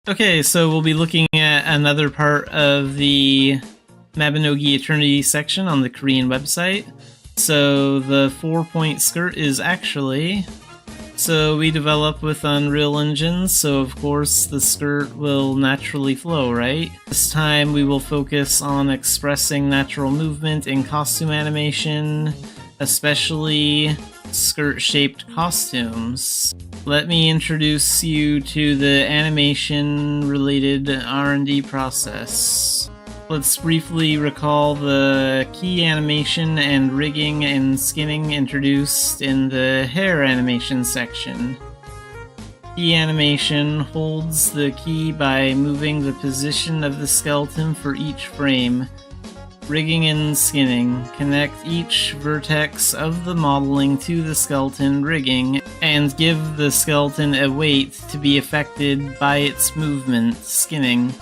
Okay, so we'll be looking at another part of the Mabinogi Eternity section on the Korean website. So the 4-point skirt is actually... So we develop with Unreal Engine, so of course the skirt will naturally flow, right? This time we will focus on expressing natural movement in costume animation, especially skirt-shaped costumes. Let me introduce you to the animation-related R&D process. Let's briefly recall the key animation and rigging and skinning introduced in the hair animation section. Key animation holds the key by moving the position of the skeleton for each frame. Rigging and skinning connect each vertex of the modeling to the skeleton rigging and give the skeleton a weight to be affected by its movement. Skinning.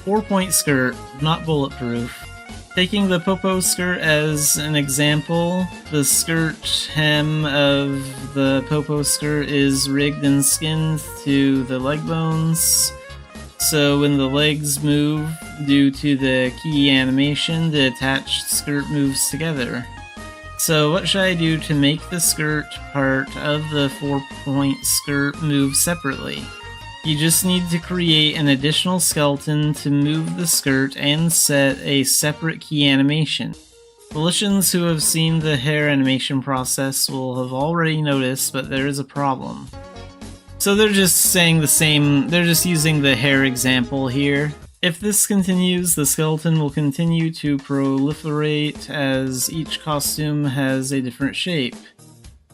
4-point skirt, not bulletproof. Taking the popo skirt as an example, the skirt hem of the popo skirt is rigged and skinned to the leg bones. So when the legs move due to the key animation, the attached skirt moves together. So what should I do to make the skirt part of the 4-point skirt move separately? You just need to create an additional skeleton to move the skirt and set a separate key animation. Volitions who have seen the hair animation process will have already noticed, but there is a problem. So they're just saying the same, they're just using the hair example here. If this continues, the skeleton will continue to proliferate as each costume has a different shape.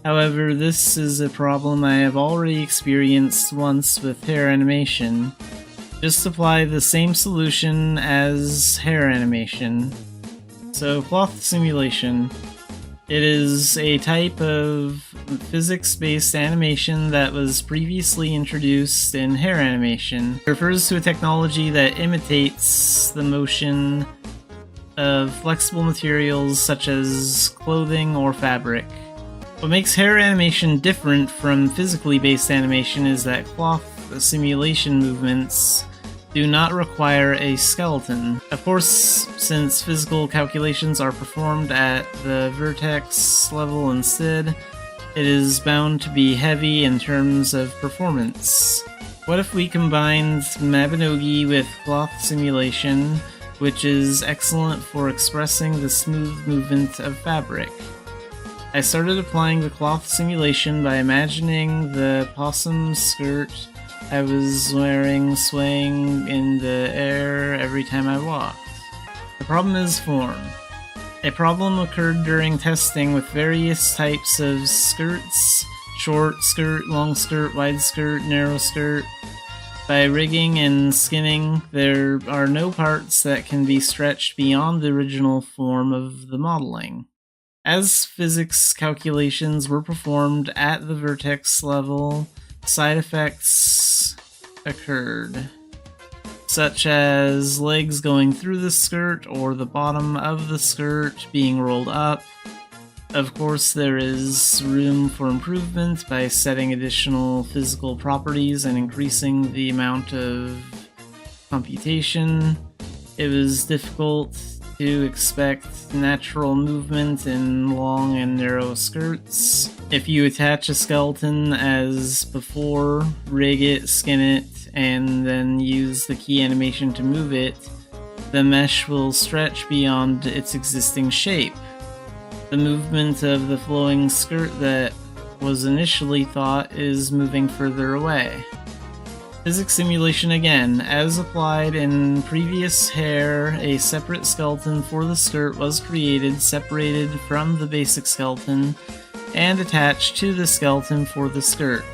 However, this is a problem I have already experienced once with hair animation. Just apply the same solution as hair animation. So, cloth simulation. It is a type of physics-based animation that was previously introduced in hair animation. It refers to a technology that imitates the motion of flexible materials such as clothing or fabric. What makes hair animation different from physically based animation is that cloth simulation movements do not require a skeleton. Of course, since physical calculations are performed at the vertex level instead, it is bound to be heavy in terms of performance. What if we combined Mabinogi with cloth simulation, which is excellent for expressing the smooth movement of fabric? I started applying the cloth simulation by imagining the possum skirt I was wearing swaying in the air every time I walked. The problem is form. A problem occurred during testing with various types of skirts: short skirt, long skirt, wide skirt, narrow skirt. By rigging and skinning, there are no parts that can be stretched beyond the original form of the modeling. As physics calculations were performed at the vertex level, side effects occurred, such as legs going through the skirt or the bottom of the skirt being rolled up. Of course, there is room for improvement by setting additional physical properties and increasing the amount of computation. It was difficult to expect natural movement in long and narrow skirts. If you attach a skeleton as before, rig it, skin it, and then use the key animation to move it, the mesh will stretch beyond its existing shape. The movement of the flowing skirt that was initially thought is moving further away. Physics simulation again. As applied in previous hair, a separate skeleton for the skirt was created, separated from the basic skeleton, and attached to the skeleton for the skirt.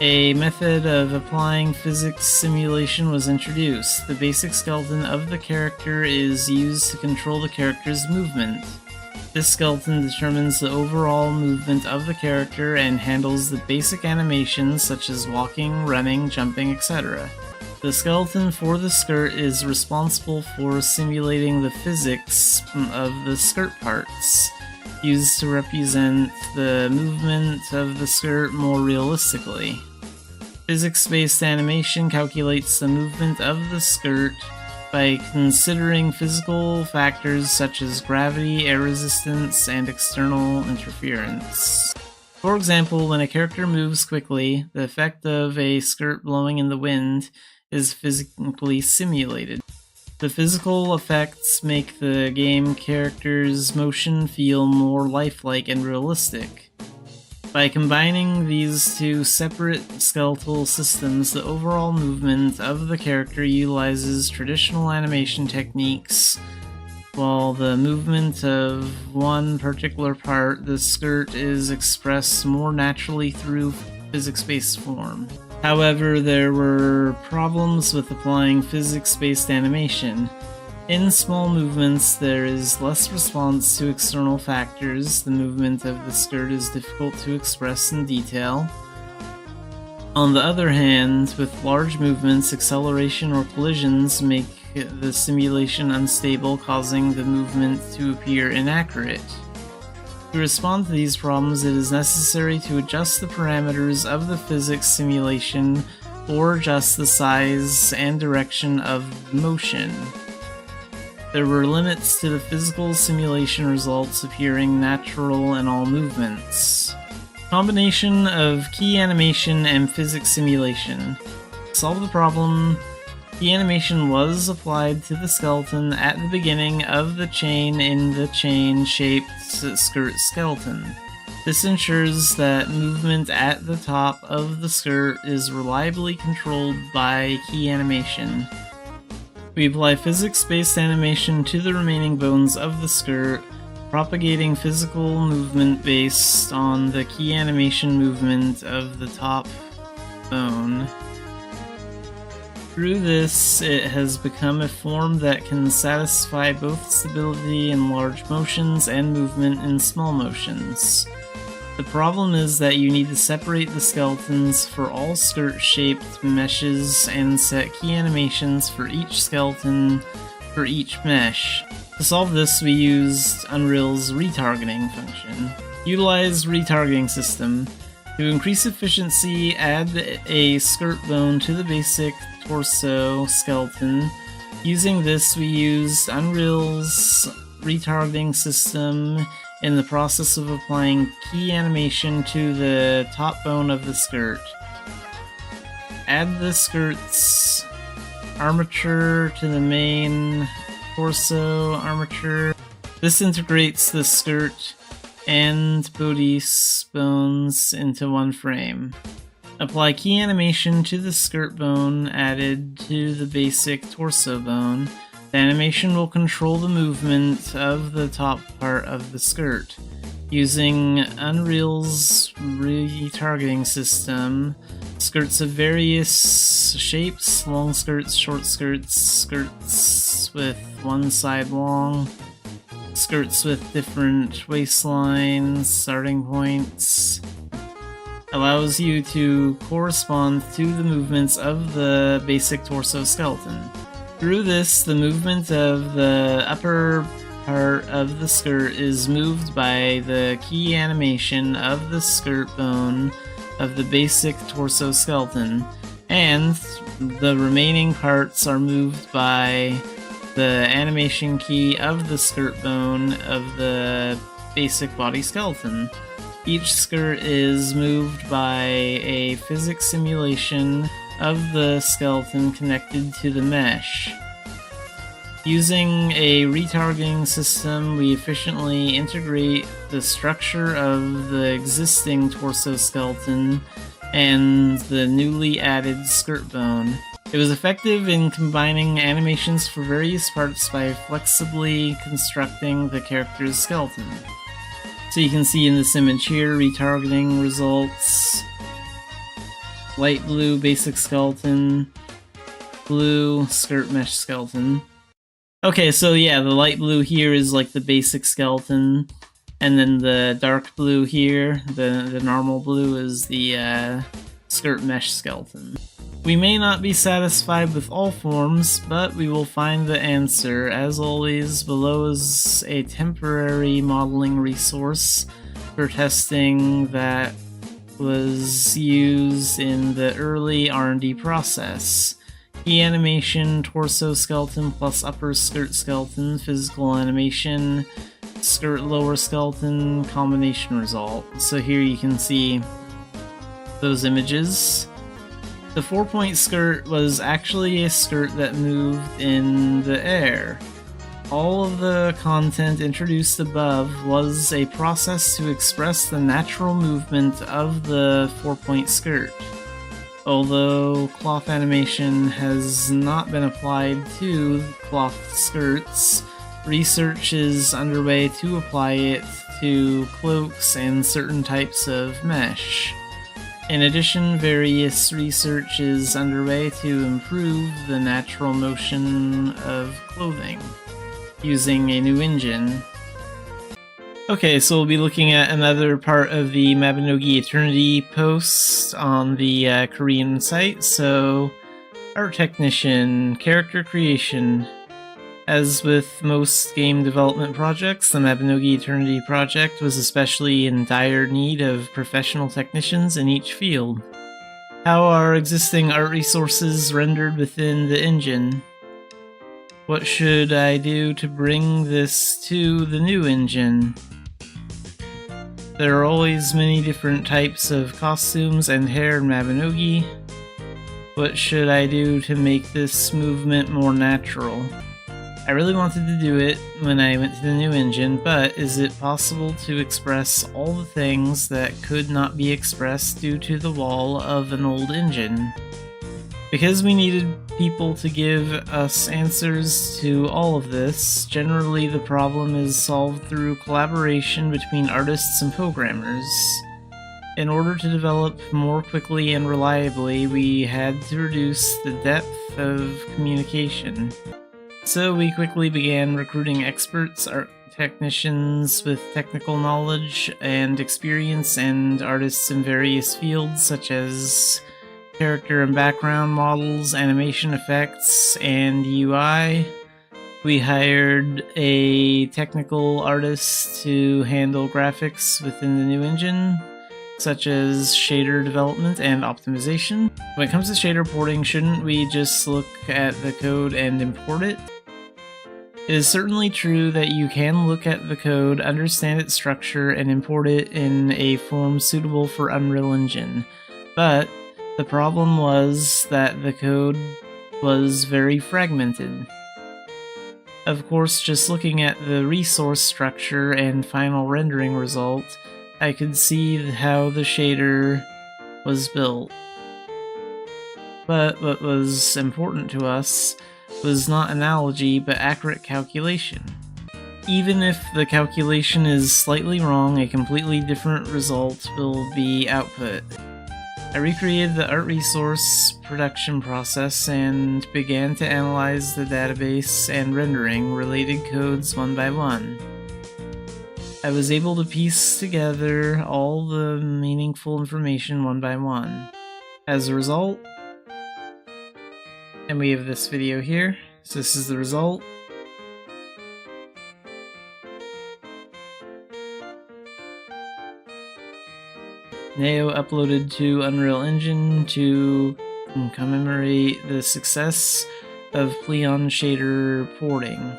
A method of applying physics simulation was introduced. The basic skeleton of the character is used to control the character's movement. This skeleton determines the overall movement of the character and handles the basic animations such as walking, running, jumping, etc. The skeleton for the skirt is responsible for simulating the physics of the skirt parts, used to represent the movement of the skirt more realistically. Physics-based animation calculates the movement of the skirt by considering physical factors such as gravity, air resistance, and external interference. For example, when a character moves quickly, the effect of a skirt blowing in the wind is physically simulated. The physical effects make the game character's motion feel more lifelike and realistic. By combining these two separate skeletal systems, the overall movement of the character utilizes traditional animation techniques, while the movement of one particular part, the skirt, is expressed more naturally through physics-based form. However, there were problems with applying physics-based animation. In small movements, there is less response to external factors. The movement of the skirt is difficult to express in detail. On the other hand, with large movements, acceleration or collisions make the simulation unstable, causing the movement to appear inaccurate. To respond to these problems, it is necessary to adjust the parameters of the physics simulation or adjust the size and direction of motion. There were limits to the physical simulation results appearing natural in all movements. Combination of key animation and physics simulation. To solve the problem, key animation was applied to the skeleton at the beginning of the chain in the chain-shaped skirt skeleton. This ensures that movement at the top of the skirt is reliably controlled by key animation. We apply physics-based animation to the remaining bones of the skirt, propagating physical movement based on the key animation movement of the top bone. Through this, it has become a form that can satisfy both stability in large motions and movement in small motions. The problem is that you need to separate the skeletons for all skirt-shaped meshes and set key animations for each skeleton for each mesh. To solve this, we used Unreal's retargeting function. Utilize retargeting system. To increase efficiency, add a skirt bone to the basic torso skeleton. Using this, we used Unreal's retargeting system in the process of applying key animation to the top bone of the skirt. Add the skirt's armature to the main torso armature. This integrates the skirt and bodice bones into one frame. Apply key animation to the skirt bone added to the basic torso bone. The animation will control the movement of the top part of the skirt. Using Unreal's retargeting system, skirts of various shapes, long skirts, short skirts, skirts with one side long, skirts with different waistlines, starting points, allows you to correspond to the movements of the basic torso skeleton. Through this, the movement of the upper part of the skirt is moved by the key animation of the skirt bone of the basic torso skeleton, and the remaining parts are moved by the animation key of the skirt bone of the basic body skeleton. Each skirt is moved by a physics simulation of the skeleton connected to the mesh. Using a retargeting system, we efficiently integrate the structure of the existing torso skeleton and the newly added skirt bone. It was effective in combining animations for various parts by flexibly constructing the character's skeleton. So you can see in this image here, retargeting results, light blue basic skeleton, blue skirt mesh skeleton. Okay, so yeah, the light blue here is like the basic skeleton, and then the dark blue here, the normal blue, is the skirt mesh skeleton. We may not be satisfied with all forms, but we will find the answer. As always, below is a temporary modeling resource for testing that was used in the early R&D process. Key animation, torso skeleton plus upper skirt skeleton, physical animation, skirt lower skeleton, combination result. So here you can see those images. The 4-point skirt was actually a skirt that moved in the air. All of the content introduced above was a process to express the natural movement of the 4-point skirt. Although cloth animation has not been applied to cloth skirts, research is underway to apply it to cloaks and certain types of mesh. In addition, various research is underway to improve the natural motion of clothing using a new engine. Okay, so we'll be looking at another part of the Mabinogi Eternity post on the Korean site. So, Art Technician, Character Creation. As with most game development projects, the Mabinogi Eternity project was especially in dire need of professional technicians in each field. How are existing art resources rendered within the engine? What should I do to bring this to the new engine? There are always many different types of costumes and hair in Mabinogi. What should I do to make this movement more natural? I really wanted to do it when I went to the new engine, but is it possible to express all the things that could not be expressed due to the wall of an old engine? Because we needed people to give us answers to all of this, generally the problem is solved through collaboration between artists and programmers. In order to develop more quickly and reliably, we had to reduce the depth of communication. So we quickly began recruiting experts, art technicians with technical knowledge and experience, and artists in various fields such as character and background models, animation effects, and UI. We hired a technical artist to handle graphics within the new engine, such as shader development and optimization. When it comes to shader porting, shouldn't we just look at the code and import it? It is certainly true that you can look at the code, understand its structure, and import it in a form suitable for Unreal Engine, but the problem was that the code was very fragmented. Of course, just looking at the resource structure and final rendering result, I could see how the shader was built. But what was important to us was not analogy, but accurate calculation. Even if the calculation is slightly wrong, a completely different result will be output. I recreated the art resource production process and began to analyze the database and rendering related codes one by one. I was able to piece together all the meaningful information one by one. As a result, and we have this video here, so this is the result. Neo uploaded to Unreal Engine to commemorate the success of Pleon shader porting.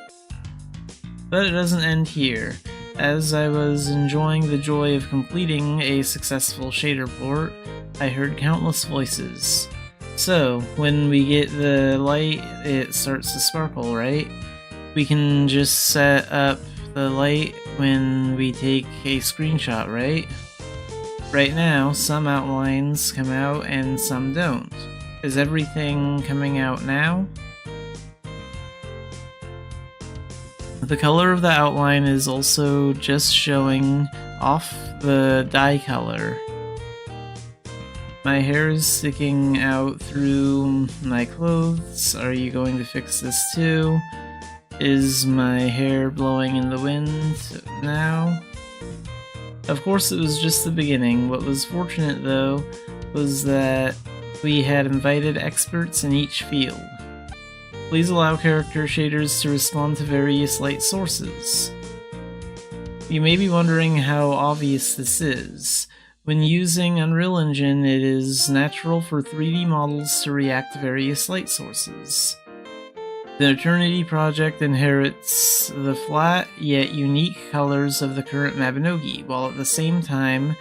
But it doesn't end here. As I was enjoying the joy of completing a successful shader port, I heard countless voices. So, when we get the light, it starts to sparkle, right? We can just set up the light when we take a screenshot, right? Right now, some outlines come out and some don't. Is everything coming out now? The color of the outline is also just showing off the dye color. My hair is sticking out through my clothes. Are you going to fix this too? Is my hair blowing in the wind now? Of course, it was just the beginning. What was fortunate, though, was that we had invited experts in each field. Please allow character shaders to respond to various light sources. You may be wondering how obvious this is. When using Unreal Engine, it is natural for 3D models to react to various light sources. The Eternity project inherits the flat yet unique colors of the current Mabinogi, while at the same time,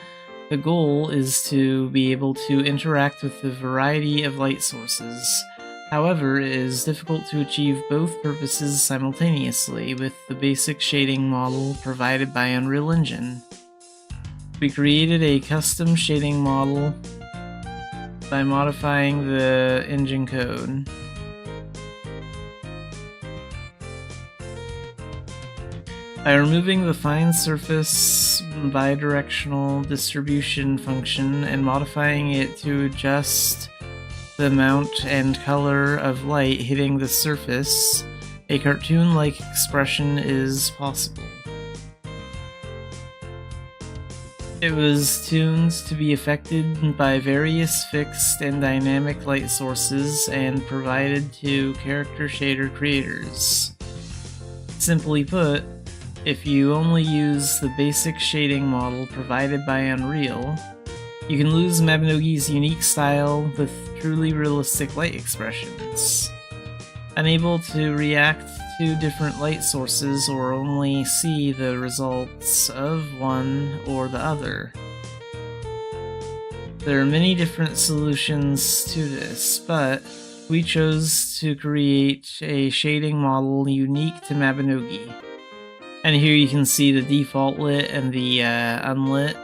the goal is to be able to interact with the variety of light sources. However, it is difficult to achieve both purposes simultaneously with the basic shading model provided by Unreal Engine. We created a custom shading model by modifying the engine code. By removing the Fine Surface bidirectional distribution function and modifying it to adjust the amount and color of light hitting the surface, a cartoon-like expression is possible. It was tuned to be affected by various fixed and dynamic light sources and provided to character shader creators. Simply put, if you only use the basic shading model provided by Unreal, you can lose Mabinogi's unique style with truly realistic light expressions. Unable to react to different light sources or only see the results of one or the other. There are many different solutions to this, but we chose to create a shading model unique to Mabinogi. And here you can see the default lit and the unlit.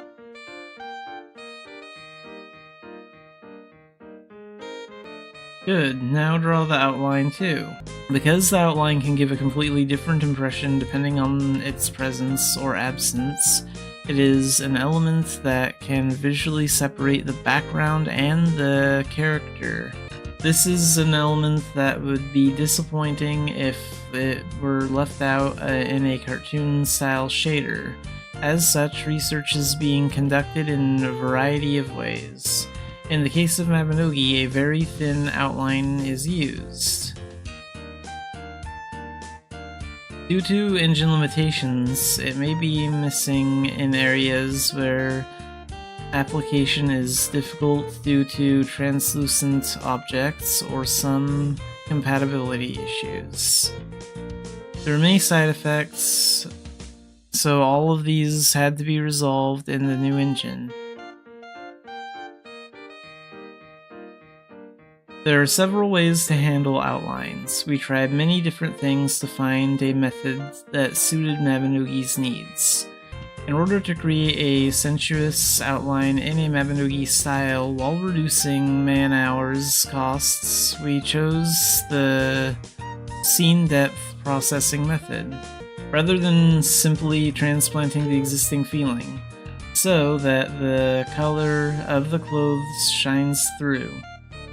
Good, now draw the outline too. Because the outline can give a completely different impression depending on its presence or absence, it is an element that can visually separate the background and the character. This is an element that would be disappointing if it were left out in a cartoon-style shader. As such, research is being conducted in a variety of ways. In the case of Mabinogi, a very thin outline is used. Due to engine limitations, it may be missing in areas where application is difficult due to translucent objects or some compatibility issues. There are many side effects, so all of these had to be resolved in the new engine. There are several ways to handle outlines. We tried many different things to find a method that suited Mabinogi's needs. In order to create a sensuous outline in a Mabinogi style while reducing man-hours costs, we chose the scene depth processing method, rather than simply transplanting the existing feeling, so that the color of the clothes shines through,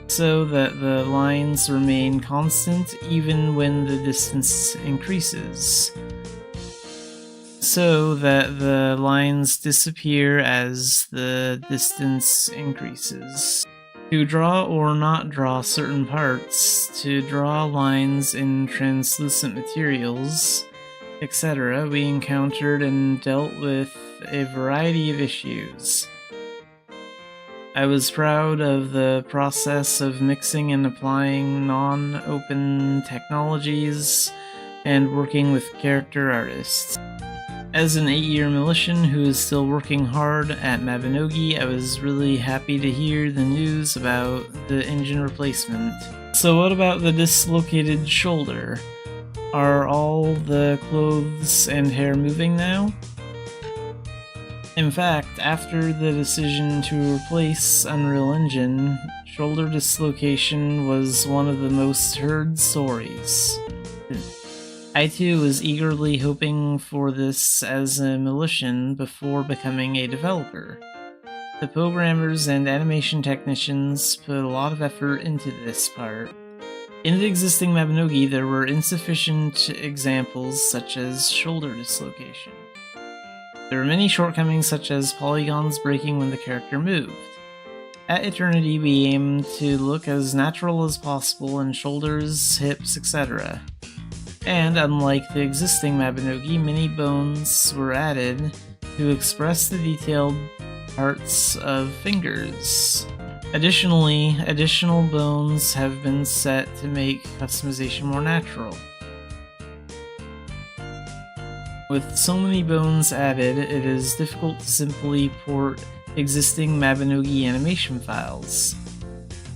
so that the lines remain constant even when the distance increases, so that the lines disappear as the distance increases. To draw or not draw certain parts, to draw lines in translucent materials, etc., we encountered and dealt with a variety of issues. I was proud of the process of mixing and applying non-open technologies and working with character artists. As an 8-year Militian who is still working hard at Mabinogi, I was really happy to hear the news about the engine replacement. So what about the dislocated shoulder? Are all the clothes and hair moving now? In fact, after the decision to replace Unreal Engine, shoulder dislocation was one of the most heard stories. I too was eagerly hoping for this as a Militian before becoming a developer. The programmers and animation technicians put a lot of effort into this part. In the existing Mabinogi, there were insufficient examples such as shoulder dislocation. There were many shortcomings such as polygons breaking when the character moved. At Eternity, we aimed to look as natural as possible in shoulders, hips, etc. And unlike the existing Mabinogi, many bones were added to express the detailed parts of fingers. Additionally, additional bones have been set to make customization more natural. With so many bones added, it is difficult to simply port existing Mabinogi animation files.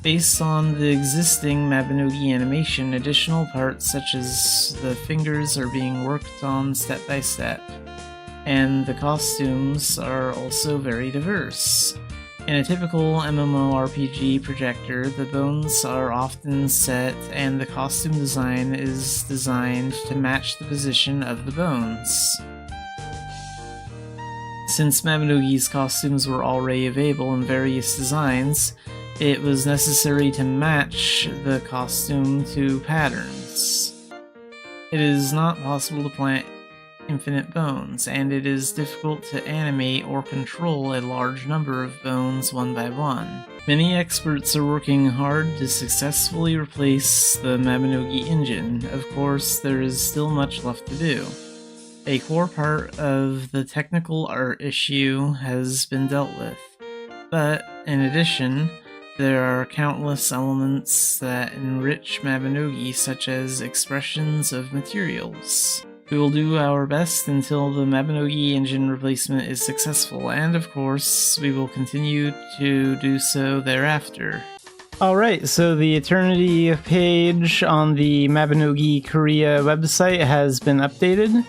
Based on the existing Mabinogi animation, additional parts such as the fingers are being worked on step by step, and the costumes are also very diverse. In a typical MMORPG projector, the bones are often set and the costume design is designed to match the position of the bones. Since Mabinogi's costumes were already available in various designs, it was necessary to match the costume to patterns. It is not possible to plant infinite bones, and it is difficult to animate or control a large number of bones one by one. Many experts are working hard to successfully replace the Mabinogi engine. Of course, there is still much left to do. A core part of the technical art issue has been dealt with, but in addition, there are countless elements that enrich Mabinogi, such as expressions of materials. We will do our best until the Mabinogi engine replacement is successful, and of course, we will continue to do so thereafter. Alright, so the Eternity page on the Mabinogi Korea website has been updated.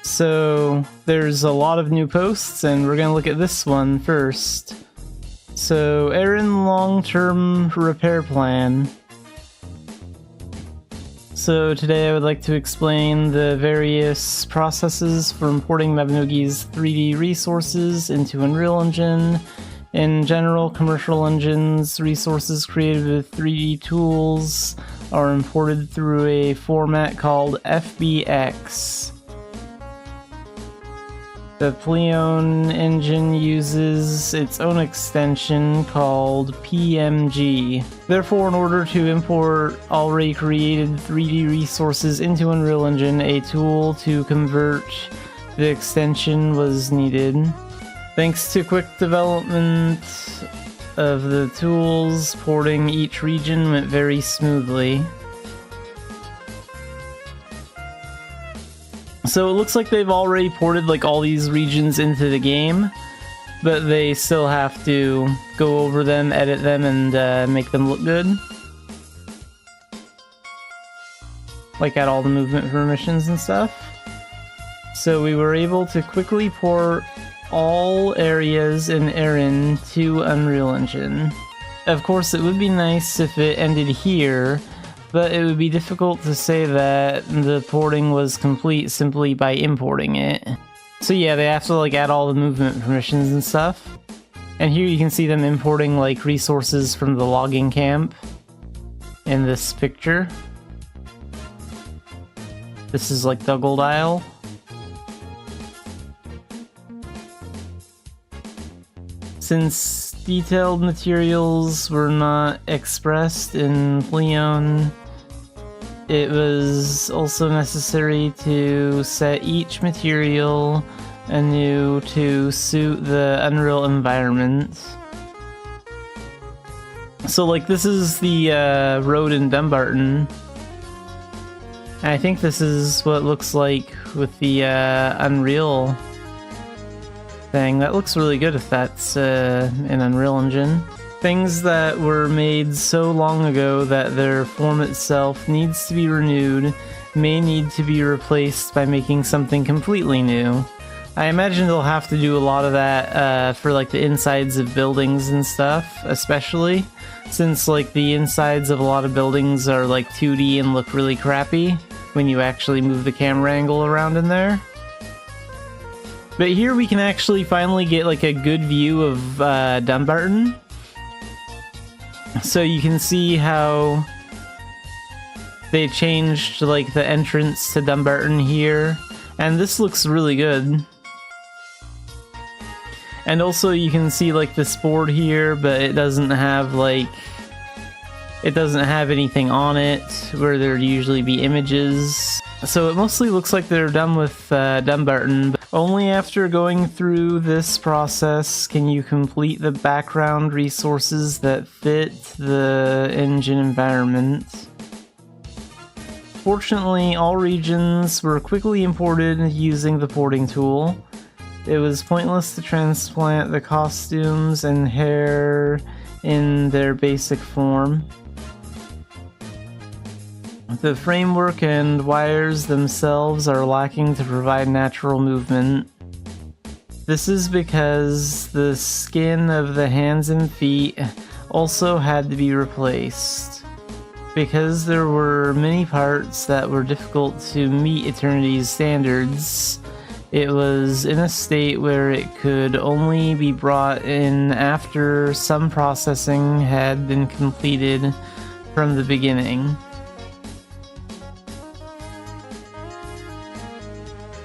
So there's a lot of new posts, and we're going to look at this one first. So, Aaron long-term repair plan. So today I would like to explain the various processes for importing Mabinogi's 3D resources into Unreal Engine. In general, commercial engines, resources created with 3D tools are imported through a format called FBX. The Pleon engine uses its own extension called PMG. Therefore, in order to import already created 3D resources into Unreal Engine, a tool to convert the extension was needed. Thanks to quick development of the tools, porting each region went very smoothly. So it looks like they've already ported like all these regions into the game, but they still have to go over them, edit them, and make them look good. Like add all the movement permissions and stuff. So we were able to quickly port all areas in Erin to Unreal Engine. Of course, it would be nice if it ended here, but it would be difficult to say that the porting was complete simply by importing it. So yeah, they have to like add all the movement permissions and stuff. And here you can see them importing like resources from the logging camp in this picture. This is like the Gold Isle. Since detailed materials were not expressed in Pleon, it was also necessary to set each material anew to suit the Unreal environment. So like this is the road in Dumbarton. And I think this is what it looks like with the Unreal thing. That looks really good if that's in Unreal Engine. Things that were made so long ago that their form itself needs to be renewed may need to be replaced by making something completely new. I imagine they'll have to do a lot of that for like the insides of buildings and stuff, especially since like the insides of a lot of buildings are like 2D and look really crappy when you actually move the camera angle around in there. But here we can actually finally get like a good view of Dumbarton. So you can see how they changed like the entrance to Dumbarton here, and this looks really good. And also you can see like this board here, but it doesn't have like, it doesn't have anything on it where there'd usually be images. So it mostly looks like they're done with Dumbarton, but only after going through this process can you complete the background resources that fit the engine environment. Fortunately, all regions were quickly imported using the porting tool. It was pointless to transplant the costumes and hair in their basic form. The framework and wires themselves are lacking to provide natural movement. This is because the skin of the hands and feet also had to be replaced. Because there were many parts that were difficult to meet Eternity's standards, it was in a state where it could only be brought in after some processing had been completed from the beginning.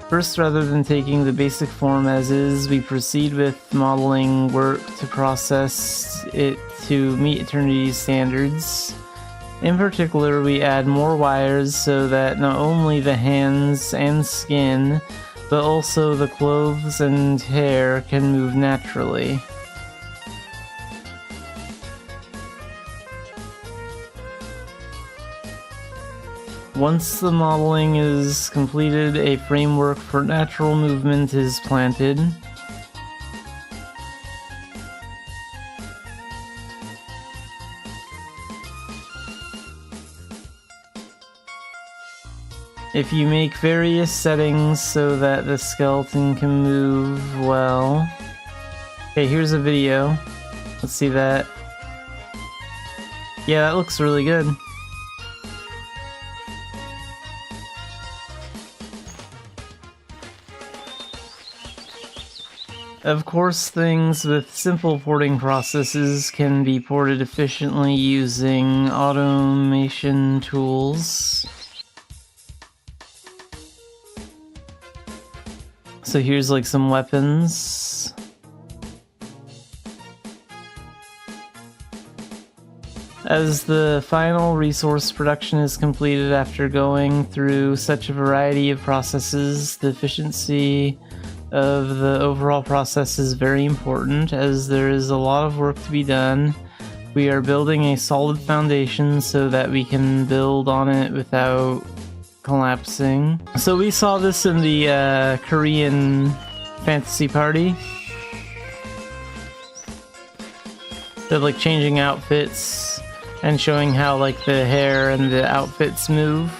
First, rather than taking the basic form as is, we proceed with modeling work to process it to meet Eternity's standards. In particular, we add more wires so that not only the hands and skin, but also the clothes and hair can move naturally. Once the modeling is completed, a framework for natural movement is planted. If you make various settings so that the skeleton can move well... Okay, here's a video. Let's see that. Yeah, that looks really good. Of course, things with simple porting processes can be ported efficiently using automation tools. So here's like some weapons. As the final resource production is completed after going through such a variety of processes, the efficiency of the overall process is very important, as there is a lot of work to be done. We are building a solid foundation so that we can build on it without collapsing. So we saw this in the Korean fantasy party. They're like changing outfits and showing how like the hair and the outfits move.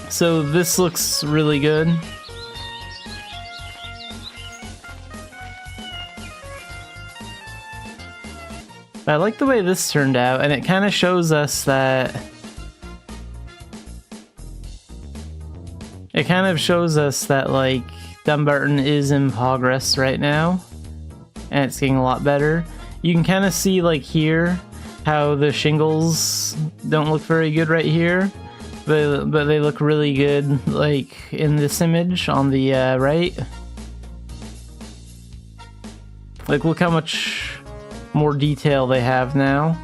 So this looks really good. I like the way this turned out, and it kind of shows us that... like, Dumbarton is in progress right now, and it's getting a lot better. You can kind of see, like, here, how the shingles don't look very good right here. But they look really good, like, in this image on the right. Like, look how much more detail they have now.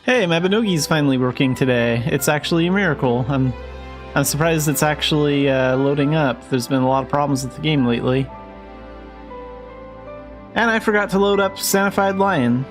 Hey, Mabinogi's finally working today. It's actually a miracle. I'm surprised it's actually loading up. There's been a lot of problems with the game lately. And I forgot to load up Xanafiedlion.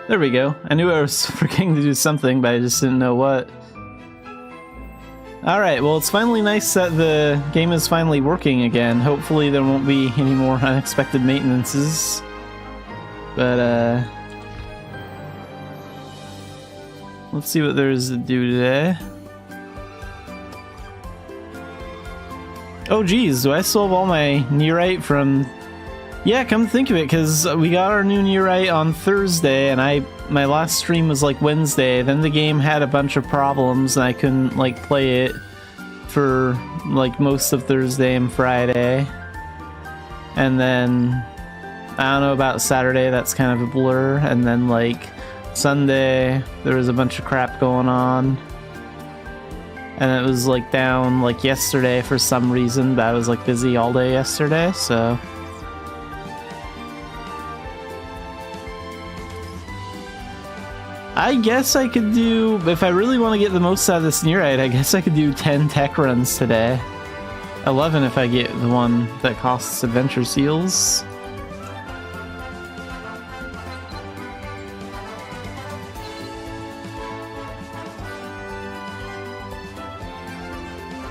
There we go. I knew I was forgetting to do something, but I just didn't know what. Alright, well, it's finally nice that the game is finally working again. Hopefully there won't be any more unexpected maintenances. But, let's see what there is to do today. Oh geez, do I still have all my Neurite from... Yeah, come to think of it, because we got our new Neurite on Thursday, and my last stream was like Wednesday. Then the game had a bunch of problems, and I couldn't like play it for like most of Thursday and Friday. And then I don't know about Saturday, that's kind of a blur. And then like Sunday, there was a bunch of crap going on. And it was like down like yesterday for some reason, but I was like busy all day yesterday, so... I guess I could do, if I really want to get the most out of this Neurite, I guess I could do 10 tech runs today. 11 if I get the one that costs adventure seals.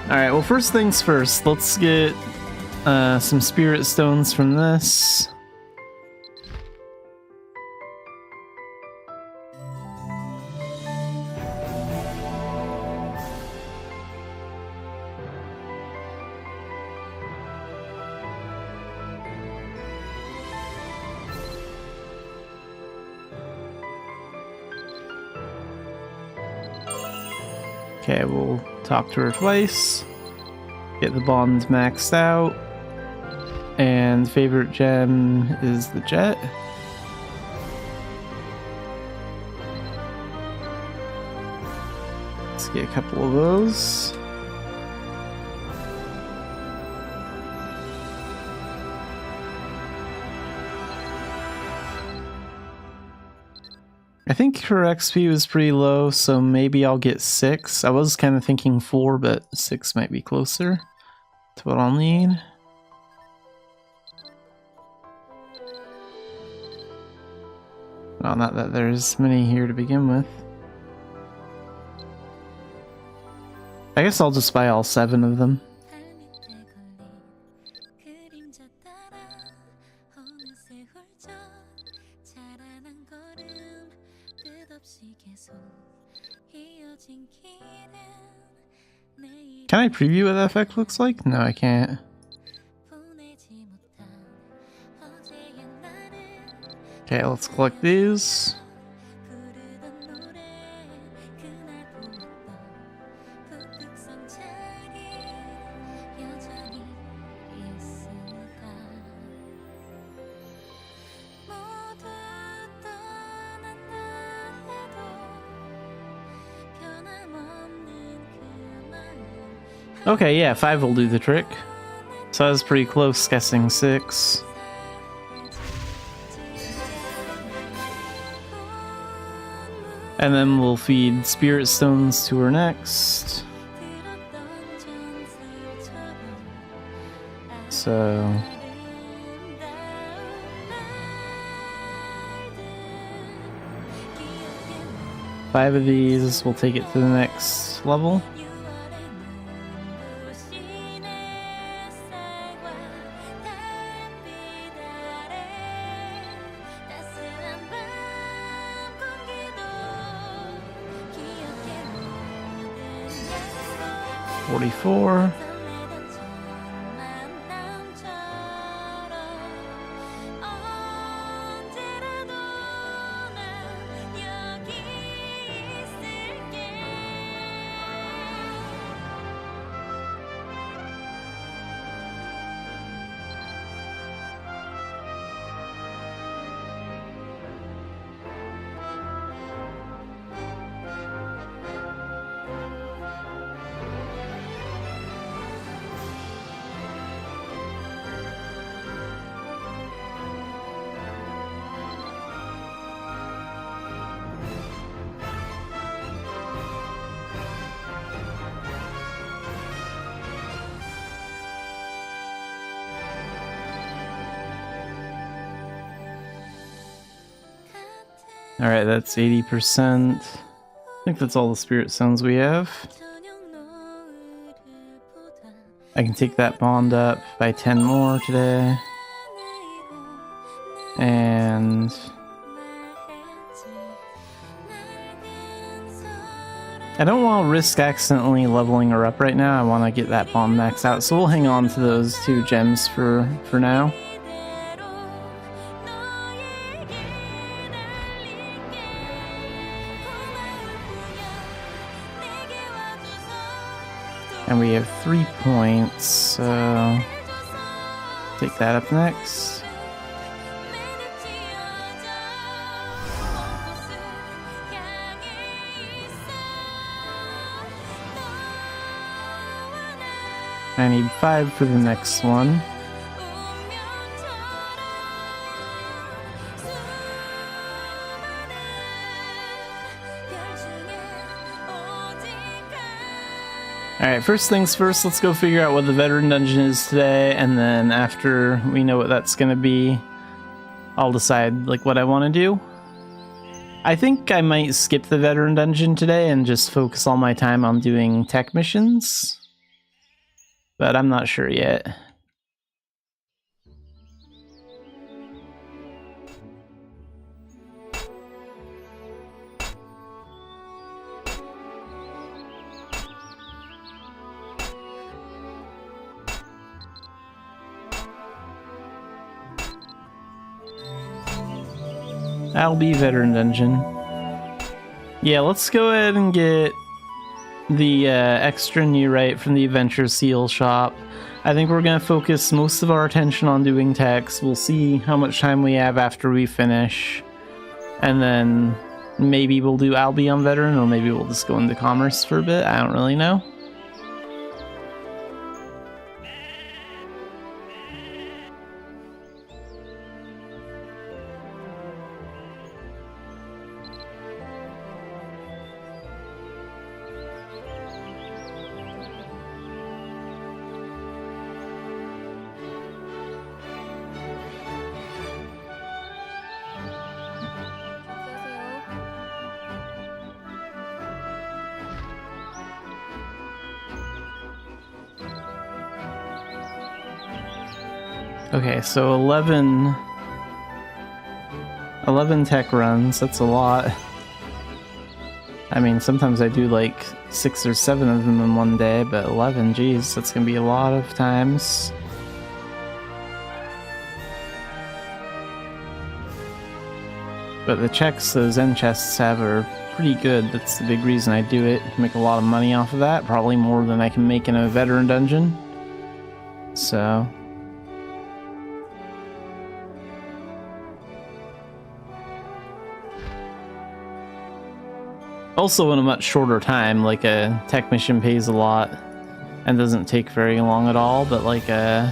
Alright, well first things first, let's get some spirit stones from this. Okay, we'll talk to her twice, get the bond maxed out, and favorite gem is the jet. Let's get a couple of those. I think her XP was pretty low, so maybe I'll get 6. I was kind of thinking 4, but 6 might be closer to what I'll need. Well, not that there's many here to begin with. I guess I'll just buy all 7 of them. Can I preview what that effect looks like? No, I can't. Okay, let's collect these. Okay, yeah, 5 will do the trick. So I was pretty close guessing 6. And then we'll feed spirit stones to her next. So... 5 of these will take it to the next level. $44. Alright, that's 80%. I think that's all the spirit stones we have. I can take that bond up by 10 more today. And I don't want to risk accidentally leveling her up right now. I want to get that bond maxed out, so we'll hang on to those 2 gems for now. And we have 3 points, so take that up next. I need 5 for the next one. Alright, first things first, let's go figure out what the veteran dungeon is today, and then after we know what that's gonna be, I'll decide like what I want to do. I think I might skip the veteran dungeon today and just focus all my time on doing tech missions, but I'm not sure yet. I'll be veteran dungeon. Yeah, let's go ahead and get the extra neurite from the adventure seal shop. I think we're going to focus most of our attention on doing techs. We'll see how much time we have after we finish. And then maybe we'll do Albion veteran, or maybe we'll just go into commerce for a bit. I don't really know. Okay, so 11 tech runs, that's a lot. I mean, sometimes I do like 6 or 7 of them in one day, but 11, geez, that's gonna be a lot of times. But the checks those end chests have are pretty good. That's the big reason I do it. Make a lot of money off of that, probably more than I can make in a veteran dungeon. So also in a much shorter time. Like a tech mission pays a lot and doesn't take very long at all, but like a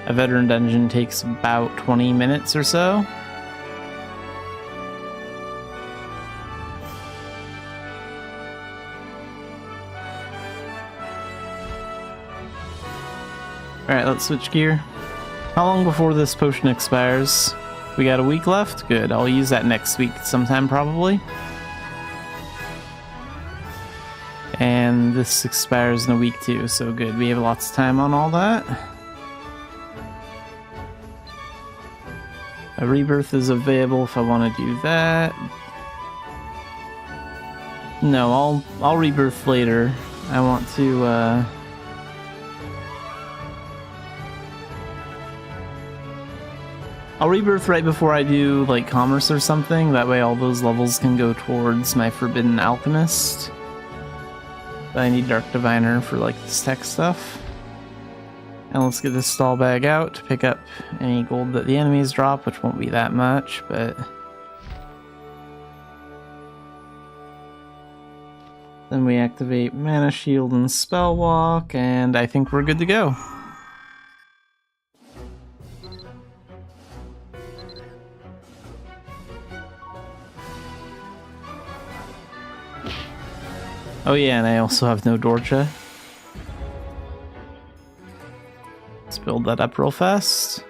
veteran dungeon takes about 20 minutes or so. Alright, let's switch gear. How long before this potion expires? We got a week left? Good, I'll use that next week sometime probably. And this expires in a week too, so good. We have lots of time on all that. A rebirth is available if I want to do that. No, I'll rebirth later. I want to I'll rebirth right before I do like commerce or something. That way all those levels can go towards my forbidden alchemist. But I need Dark Diviner for like this tech stuff. And let's get this stall bag out to pick up any gold that the enemies drop, which won't be that much, but then we activate Mana Shield and Spell Walk, and I think we're good to go. Oh yeah, and I also have no Dorcha. Let's build that up real fast.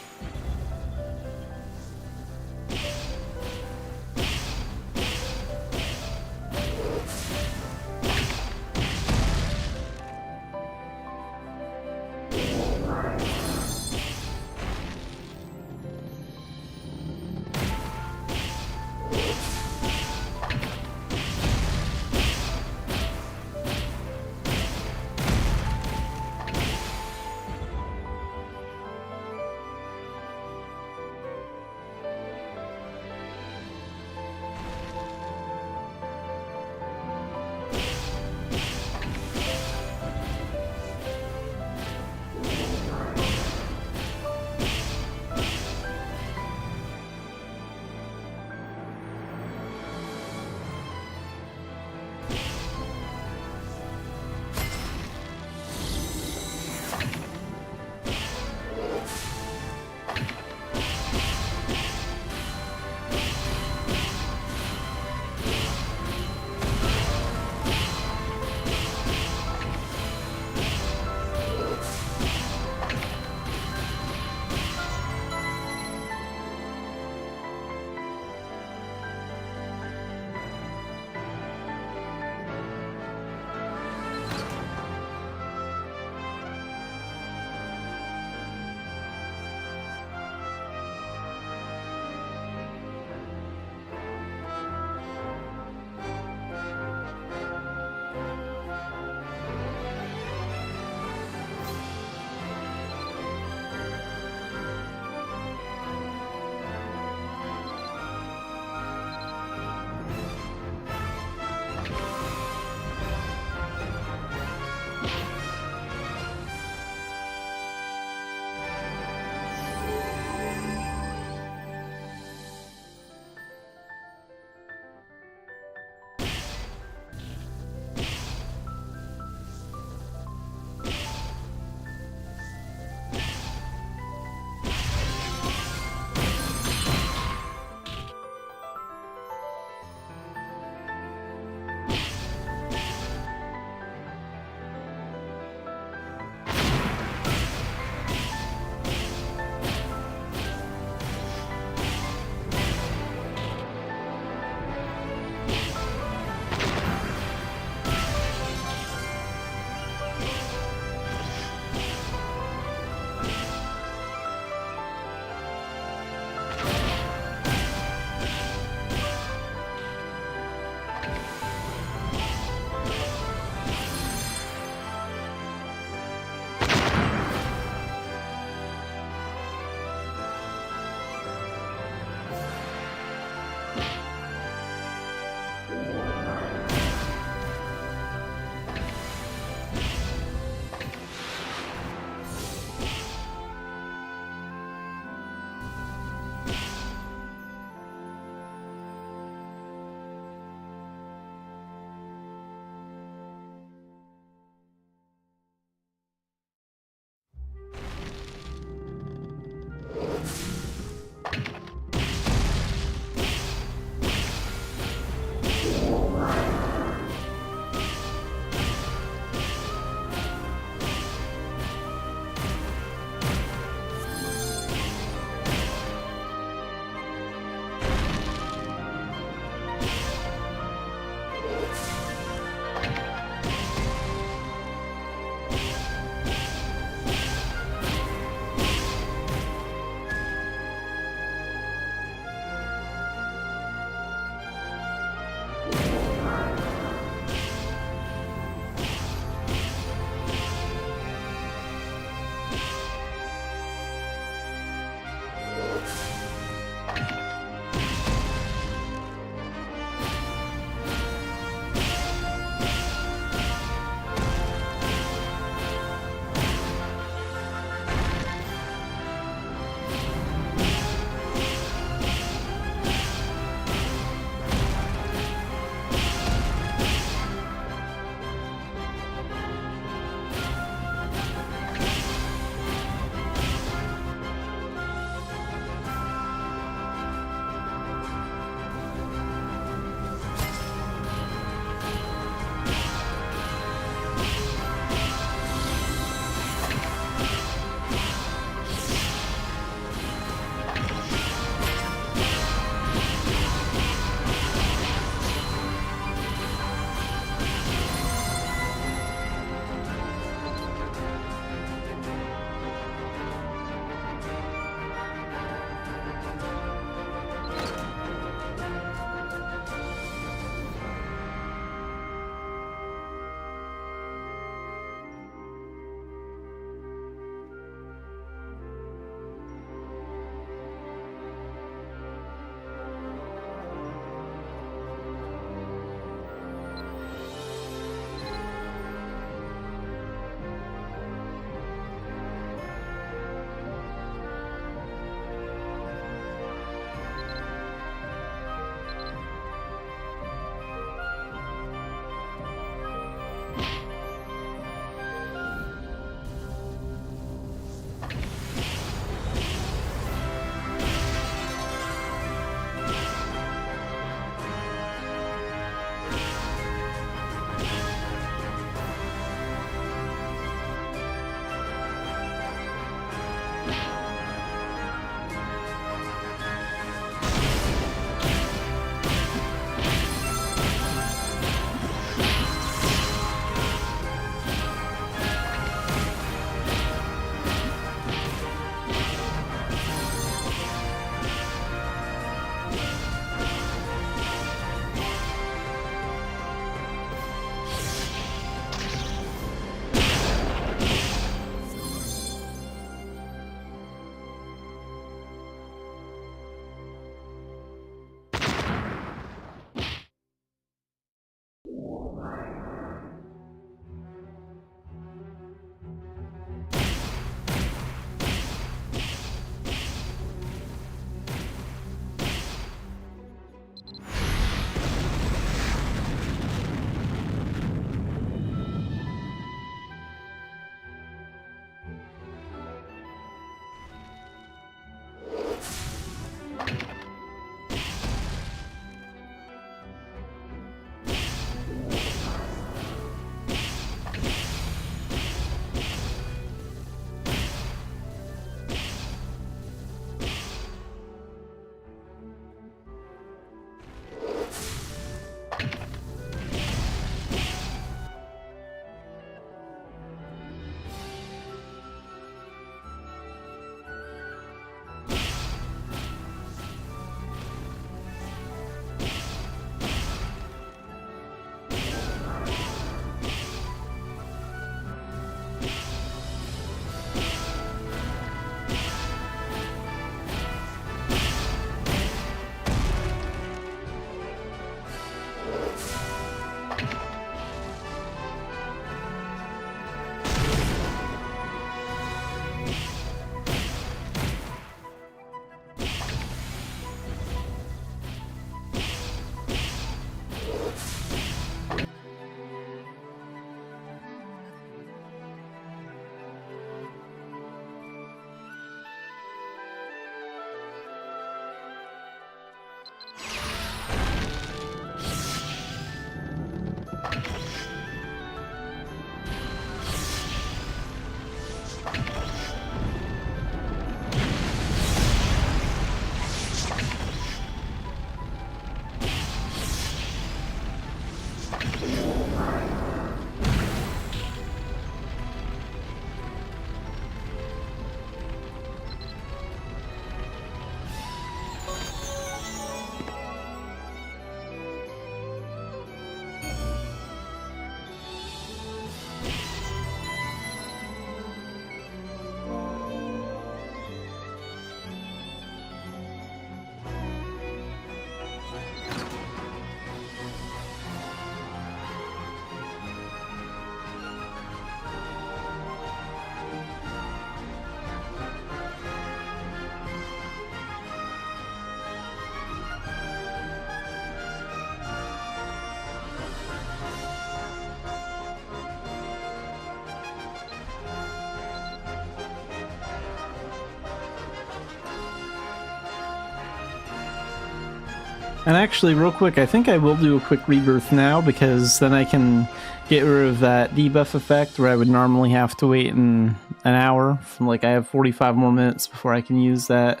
And actually, real quick, I think I will do a quick rebirth now, because then I can get rid of that debuff effect where I would normally have to wait an hour. Like, I have 45 more minutes before I can use that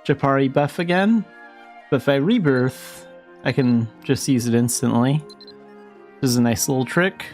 Japari buff again. But if I rebirth, I can just use it instantly. This is a nice little trick.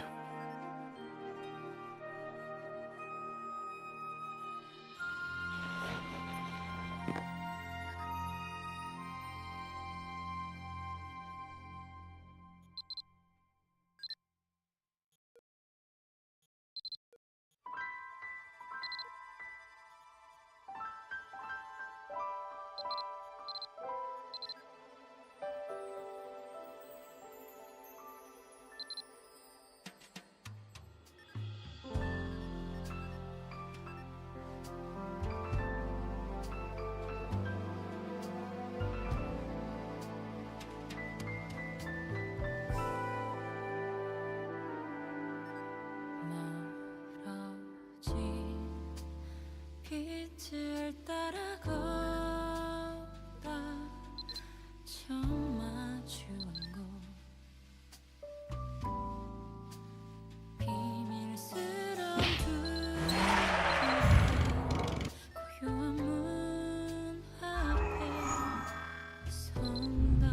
빛을 따라 걷다 처음 마주한 곳 비밀스러운 두 고요한 문 앞에 선다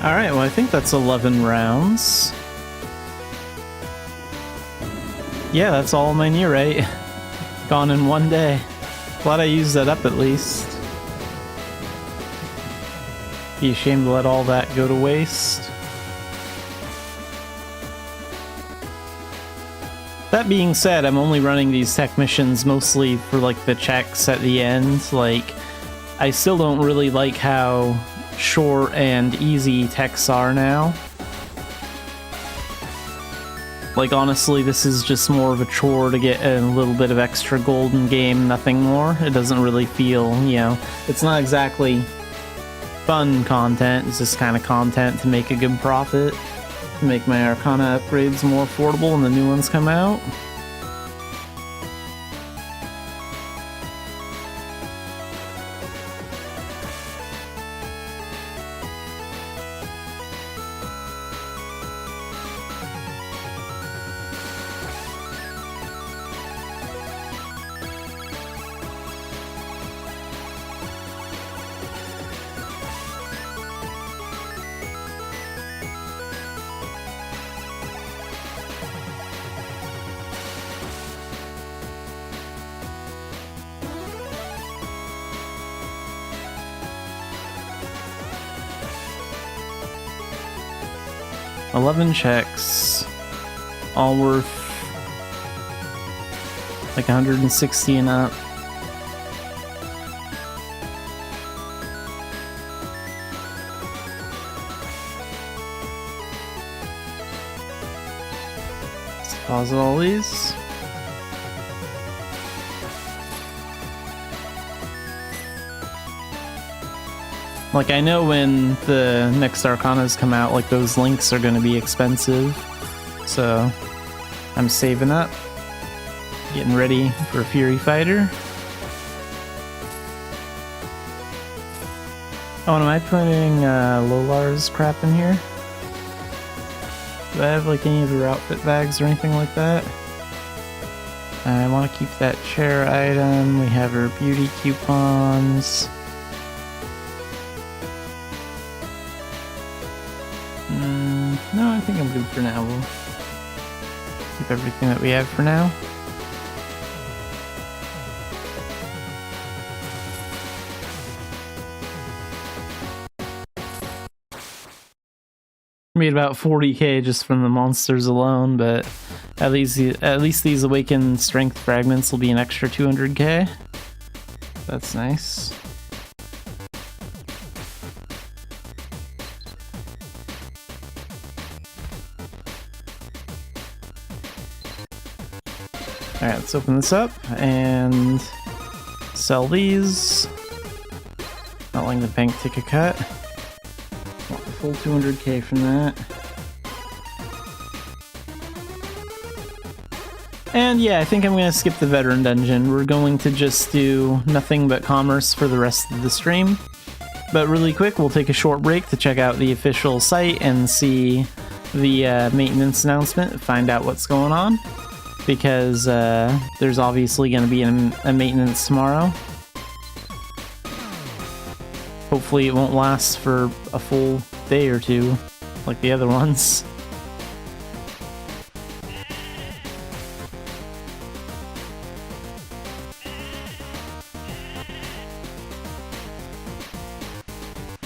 Alright, well I think that's 11 rounds. Yeah, that's all my nearite. Gone in one day. Glad I used that up at least. Be ashamed to let all that go to waste. That being said, I'm only running these tech missions mostly for like the checks at the end. Like, I still don't really like how short and easy techs are now. Like, honestly, this is just more of a chore to get a little bit of extra gold in game, nothing more. It doesn't really feel, you know, it's not exactly fun content, it's just kind of content to make a good profit, to make my Arcana upgrades more affordable when the new ones come out. $11 checks, all worth like 160 and up. Let's pause all these. Like, I know when the next Arcanas come out, like, those links are going to be expensive. So, I'm saving up. Getting ready for a Fury Fighter. Oh, and am I putting Lolar's crap in here? Do I have, like, any of her outfit bags or anything like that? I want to keep that chair item. We have her beauty coupons. No, I think I'm good for now. We'll keep everything that we have for now. Made about 40k just from the monsters alone, but at least these awakened strength fragments will be an extra 200k. That's nice. Alright, let's open this up and sell these. Not letting the bank take a cut. Want the full 200k from that. And yeah, I think I'm going to skip the veteran dungeon. We're going to just do nothing but commerce for the rest of the stream. But really quick, we'll take a short break to check out the official site and see the maintenance announcement, find out what's going on. Because there's obviously going to be a maintenance tomorrow. Hopefully it won't last for a full day or two, like the other ones.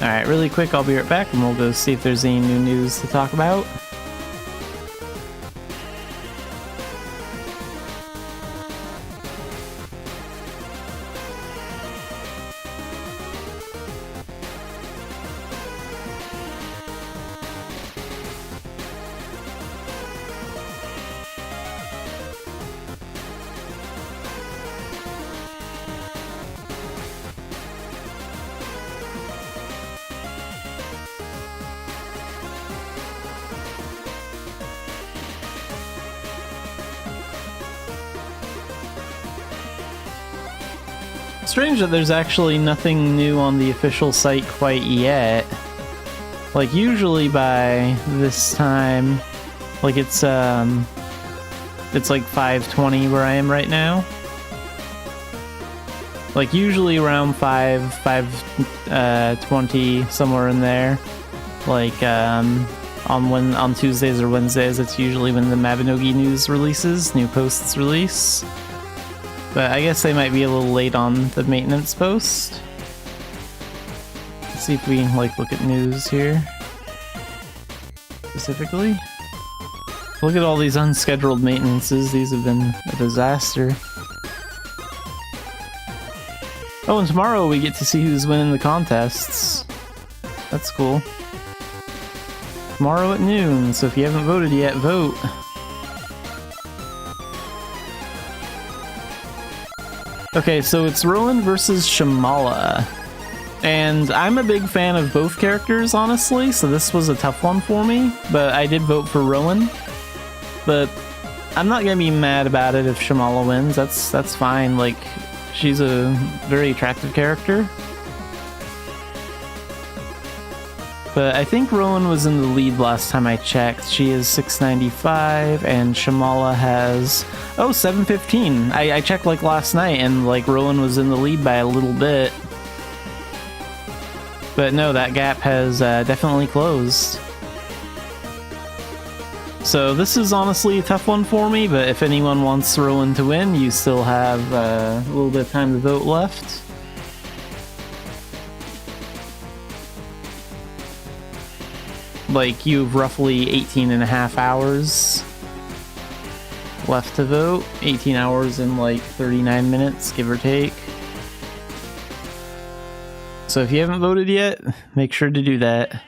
Alright, really quick, I'll be right back and we'll go see if there's any new news to talk about. Strange that there's actually nothing new on the official site quite yet. Like, usually by this time, like it's like 5:20 where I am right now. Like usually around 5:20, somewhere in there, Like on Tuesdays or Wednesdays, it's usually when the Mabinogi news releases, new posts release. But I guess they might be a little late on the maintenance post. Let's see if we can like look at news here specifically. Look at all these unscheduled maintenances. These have been a disaster. Oh, and tomorrow we get to see who's winning the contests. That's cool. Tomorrow at noon, so if you haven't voted yet, vote. Okay, so it's Rowan versus Shamala. And I'm a big fan of both characters, honestly, so this was a tough one for me, but I did vote for Rowan. But I'm not gonna be mad about it if Shamala wins. That's fine. Like, she's a very attractive character. But I think Rowan was in the lead last time I checked. She is 695 and Shamala has 715. I checked like last night and like Rowan was in the lead by a little bit. But no, that gap has definitely closed. So this is honestly a tough one for me, but if anyone wants Rowan to win, you still have a little bit of time to vote left. Like, you have roughly 18 and a half hours left to vote. 18 hours and like 39 minutes, give or take. So if you haven't voted yet, make sure to do that.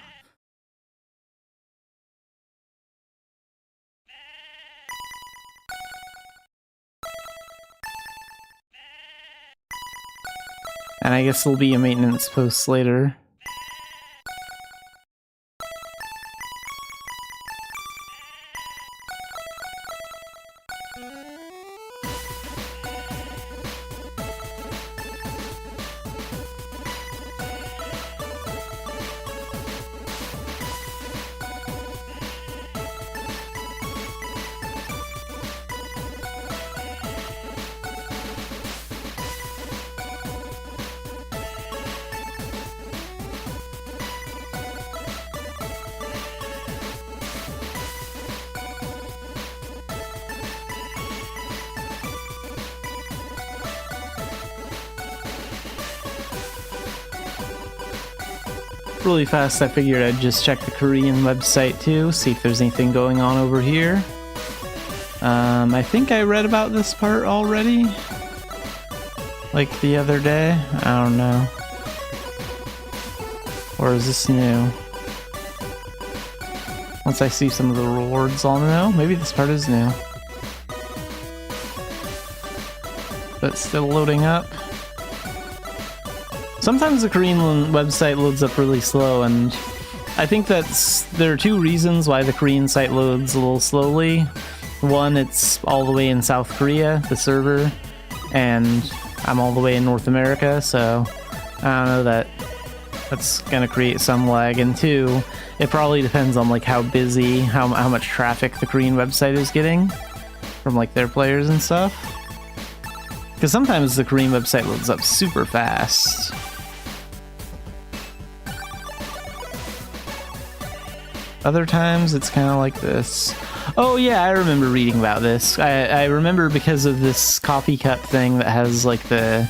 And I guess there'll be a maintenance post later. Really fast, I figured I'd just check the Korean website too, see if there's anything going on over here. I think I read about this part already, like the other day. I don't know. Or is this new? Once I see some of the rewards, I'll know. Maybe this part is new. But still loading up. Sometimes the Korean website loads up really slow, and I think there are two reasons why the Korean site loads a little slowly. One, it's all the way in South Korea, the server, and I'm all the way in North America, so I don't know, that's gonna create some lag. And two, it probably depends on like how busy, how much traffic the Korean website is getting from like their players and stuff. Because sometimes the Korean website loads up super fast. Other times it's kind of like this. Oh yeah, I remember reading about this. I remember because of this coffee cup thing that has like the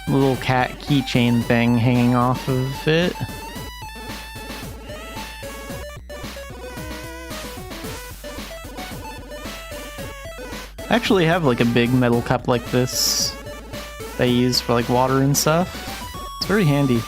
little cat keychain thing hanging off of it. I actually have like a big metal cup like this that I use for like water and stuff. It's very handy.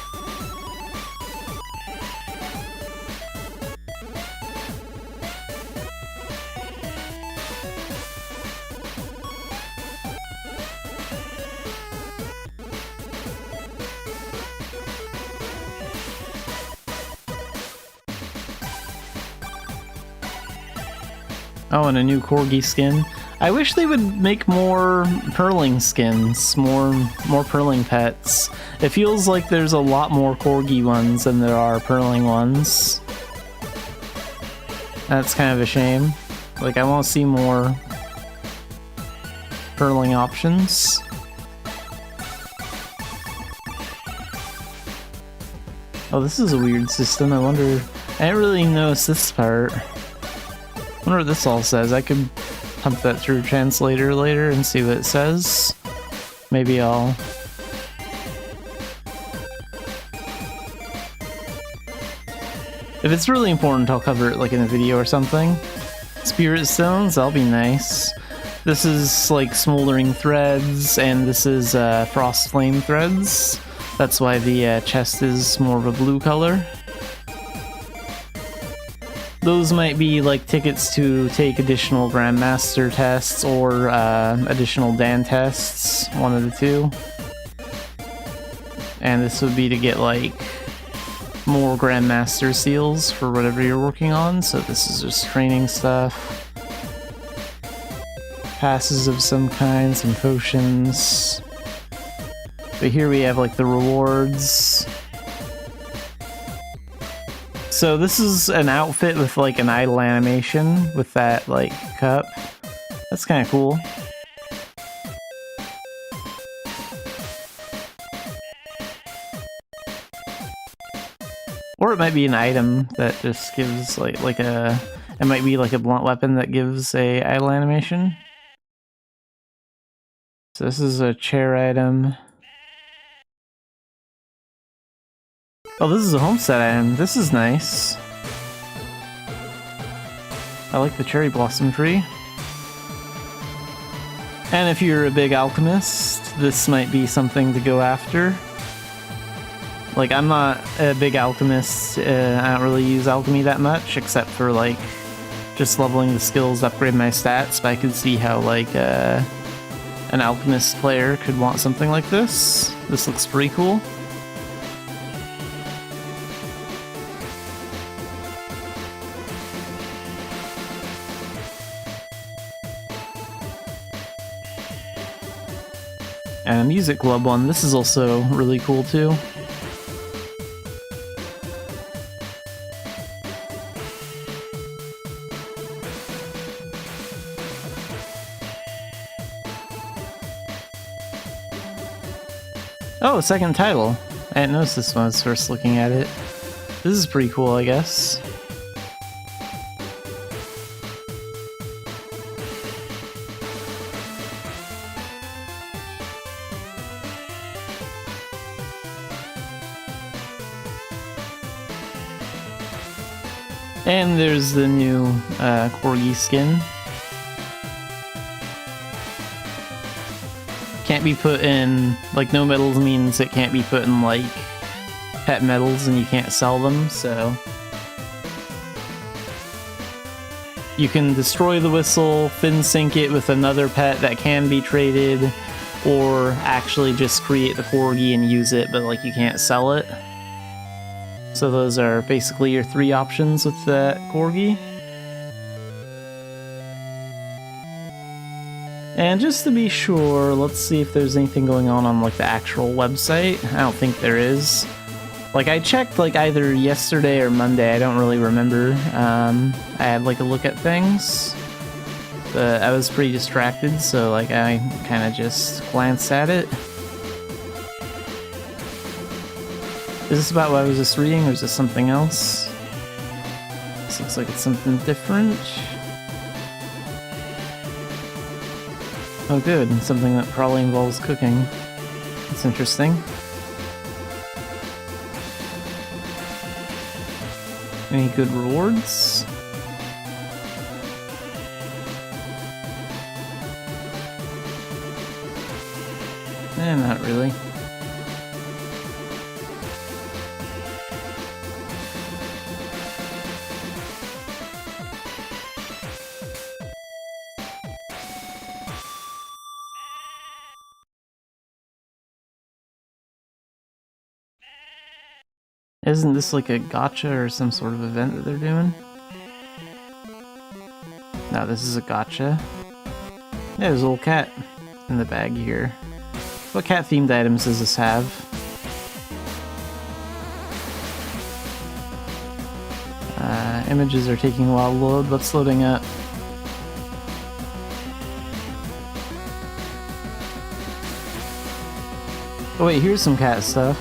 Oh, and a new corgi skin. I wish they would make more purling skins, more purling pets. It feels like there's a lot more corgi ones than there are purling ones. That's kind of a shame. Like, I want to see more purling options. Oh, this is a weird system. I wonder I didn't really notice this part. I wonder what this all says. I could pump that through translator later and see what it says. Maybe I'll... If it's really important, I'll cover it like in a video or something. Spirit stones, that'll be nice. This is like smoldering threads, and this is frost flame threads. That's why the chest is more of a blue color. Those might be like tickets to take additional Grandmaster tests or additional Dan tests, one of the two. And this would be to get like more Grandmaster seals for whatever you're working on, so this is just training stuff. Passes of some kind, some potions. But here we have like the rewards. So this is an outfit with like an idle animation with that like cup. That's kind of cool. Or it might be an item that just gives like a... It might be like a blunt weapon that gives a idle animation. So this is a chair item. Oh, this is a homestead item. This is nice. I like the cherry blossom tree. And if you're a big alchemist, this might be something to go after. Like, I'm not a big alchemist. I don't really use alchemy that much, except for like just leveling the skills, upgrade my stats. But I could see how like an alchemist player could want something like this. This looks pretty cool. And a music club one. This is also really cool too. Oh, second title. I didn't notice this when I was first looking at it. This is pretty cool, I guess. And there's the new Corgi skin. Can't be put in, like, no medals means it can't be put in, like, pet medals and you can't sell them, so... You can destroy the whistle, fin sync it with another pet that can be traded, or actually just create the Corgi and use it, but, like, you can't sell it. So those are basically your three options with the Corgi. And just to be sure, let's see if there's anything going on like the actual website. I don't think there is. Like, I checked like either yesterday or Monday, I don't really remember. I had like a look at things, but I was pretty distracted, so like I kind of just glanced at it. Is this about what I was just reading, or is this something else? This looks like it's something different. Oh good, something that probably involves cooking. That's interesting. Any good rewards? Not really. Isn't this like a gacha or some sort of event that they're doing? No, this is a gacha. Yeah, there's a little cat in the bag here. What cat-themed items does this have? Images are taking a while to load. What's loading up? Oh wait, here's some cat stuff.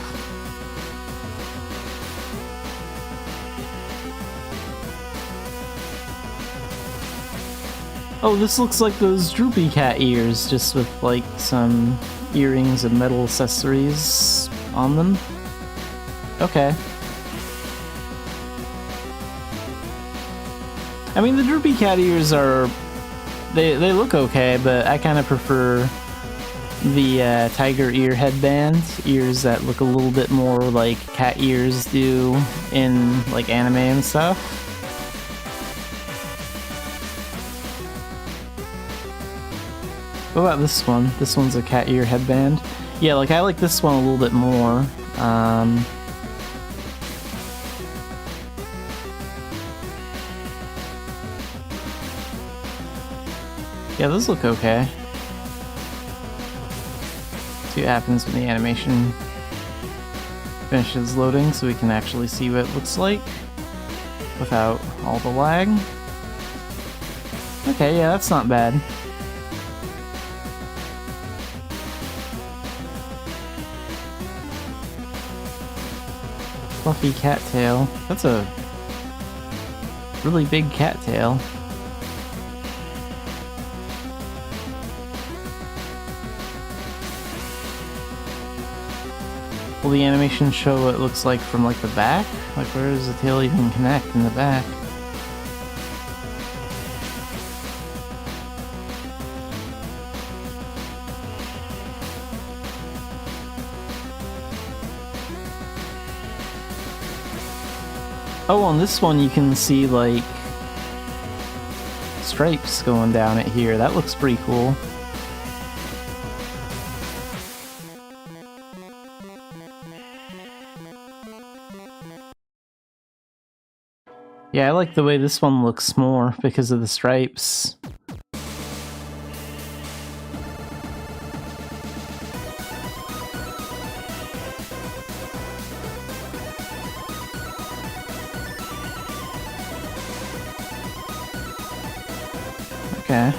Oh, this looks like those droopy cat ears, just with like some earrings and metal accessories on them. Okay. I mean, the droopy cat ears are... They look okay, but I kind of prefer the tiger ear headband. Ears that look a little bit more like cat ears do in like anime and stuff. What about this one? This one's a cat ear headband. Yeah, like I like this one a little bit more. Yeah, those look okay. See what happens when the animation finishes loading so we can actually see what it looks like without all the lag. Okay, yeah, that's not bad. Fluffy cattail. That's a really big cattail. Will the animation show what it looks like from like the back? Like where does the tail even connect in the back? Oh, on this one you can see like stripes going down it here. That looks pretty cool. Yeah, I like the way this one looks more because of the stripes. Okay.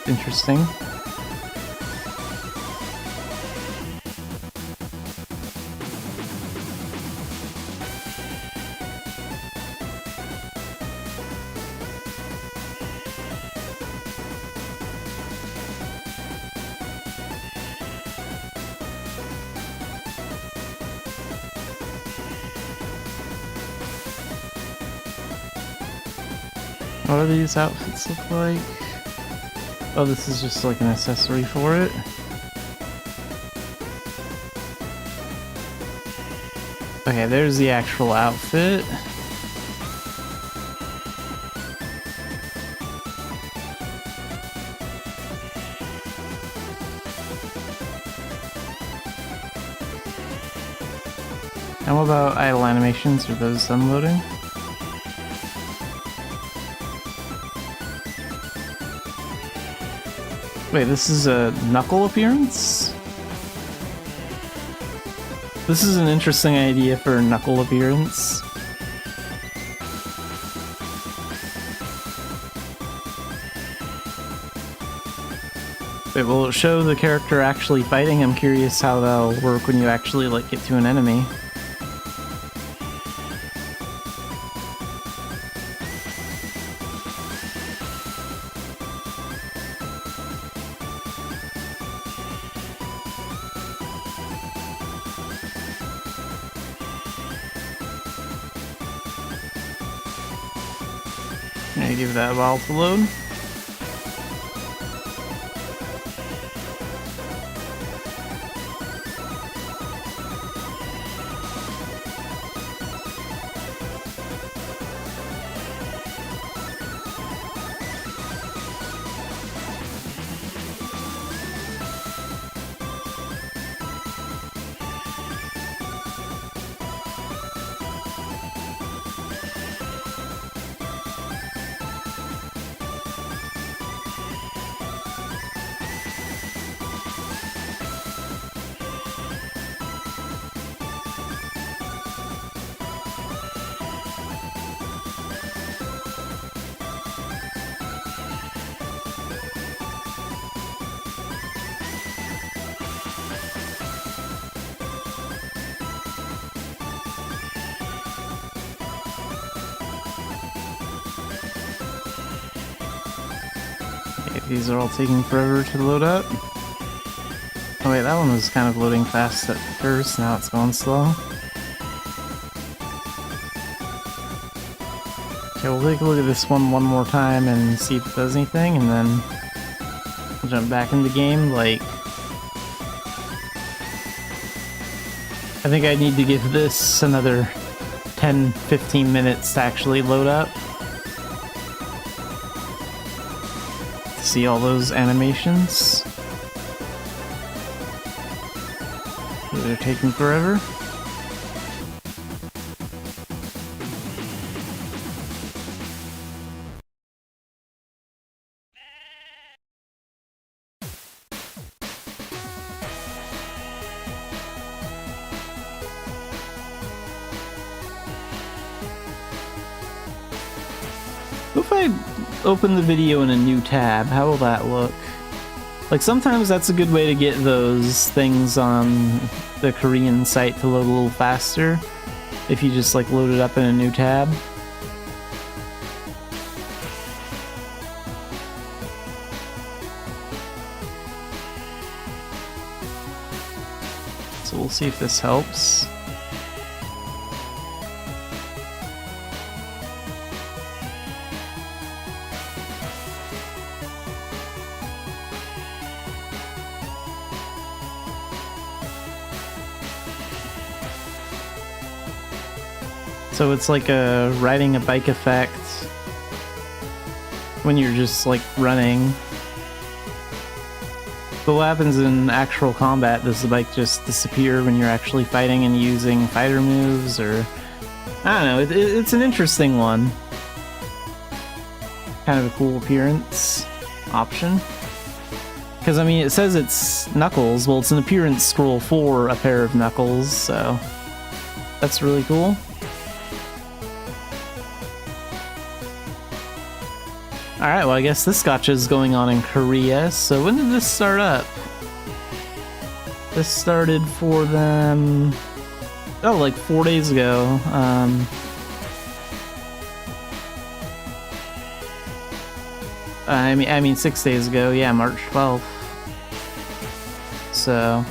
Interesting. What do these outfits look like? Oh, this is just like an accessory for it. Okay, there's the actual outfit. And what about idle animations? Are those unloading? Wait, this is a knuckle appearance? This is an interesting idea for a knuckle appearance. Wait, will it show the character actually fighting? I'm curious how that'll work when you actually like get to an enemy. Gonna give that a while to load. Alright, these are all taking forever to load up. Oh wait, that one was kind of loading fast at first, now it's going slow. Okay, we'll take a look at this one more time and see if it does anything, and then we'll jump back into the game. Like, I think I need to give this another 10-15 minutes to actually load up. To see all those animations. They're taking forever. What if I open the video in a new tab? How will that look? Like, sometimes that's a good way to get those things on the Korean site to load a little faster, if you just like load it up in a new tab. So we'll see if this helps. So it's like riding a bike effect when you're just like running. But what happens in actual combat? Does the bike just disappear when you're actually fighting and using fighter moves? Or I don't know, it's an interesting one. Kind of a cool appearance option. Because I mean, it says it's Knuckles. Well, it's an appearance scroll for a pair of Knuckles, so that's really cool. Alright, well I guess this gacha is going on in Korea, so when did this start up? This started for them... oh, like 4 days ago. I mean 6 days ago, yeah, March 12th. So...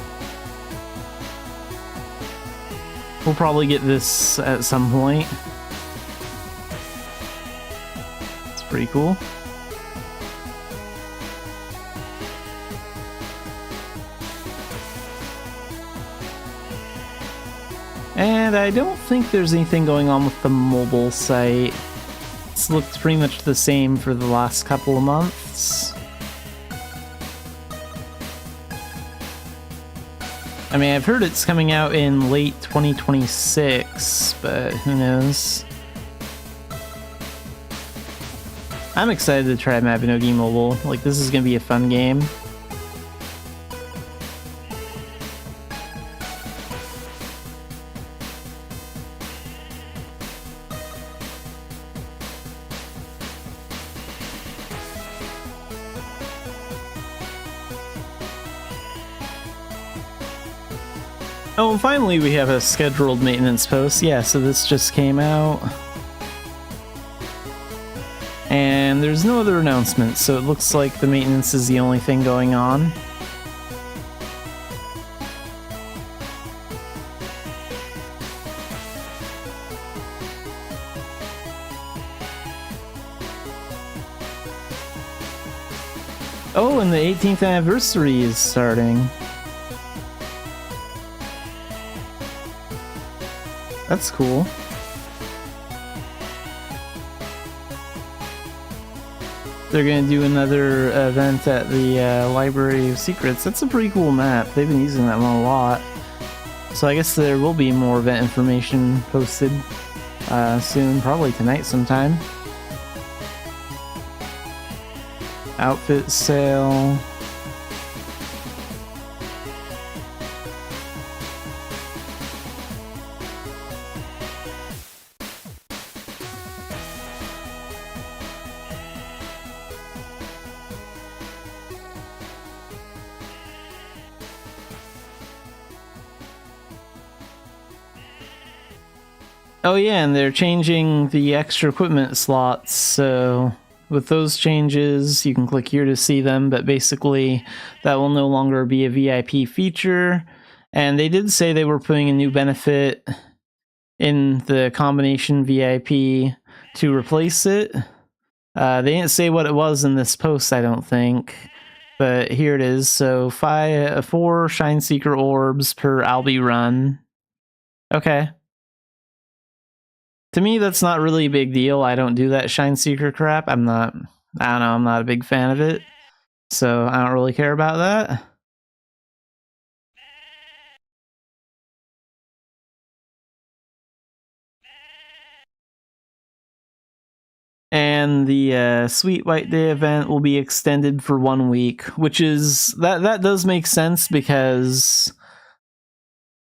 we'll probably get this at some point. It's pretty cool. And I don't think there's anything going on with the mobile site. It's looked pretty much the same for the last couple of months. I mean, I've heard it's coming out in late 2026, but who knows? I'm excited to try Mabinogi Mobile. Like, this is gonna be a fun game. Oh, and finally we have a scheduled maintenance post. Yeah, so this just came out. And there's no other announcements, so it looks like the maintenance is the only thing going on. Oh, and the 18th anniversary is starting. That's cool. They're gonna do another event at the Library of Secrets. That's a pretty cool map. They've been using that one a lot. So I guess there will be more event information posted soon, probably tonight sometime. Outfit sale. Oh yeah, and they're changing the extra equipment slots, so with those changes, you can click here to see them, but basically that will no longer be a VIP feature. And they did say they were putting a new benefit in the combination VIP to replace it. They didn't say what it was in this post, I don't think, but here it is. So 4 Shine Seeker orbs per Albi run. Okay. To me, that's not really a big deal. I don't do that Shine Seeker crap. I don't know, I'm not a big fan of it. So I don't really care about that. And the Sweet White Day event will be extended for 1 week, which is that does make sense because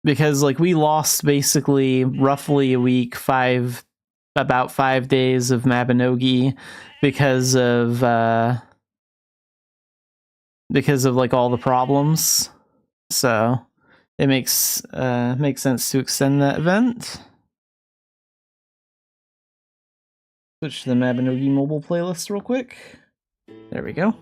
like we lost basically roughly a week, about 5 days of Mabinogi because of like all the problems. So it makes sense to extend that event. Switch to the Mabinogi mobile playlist real quick. There we go.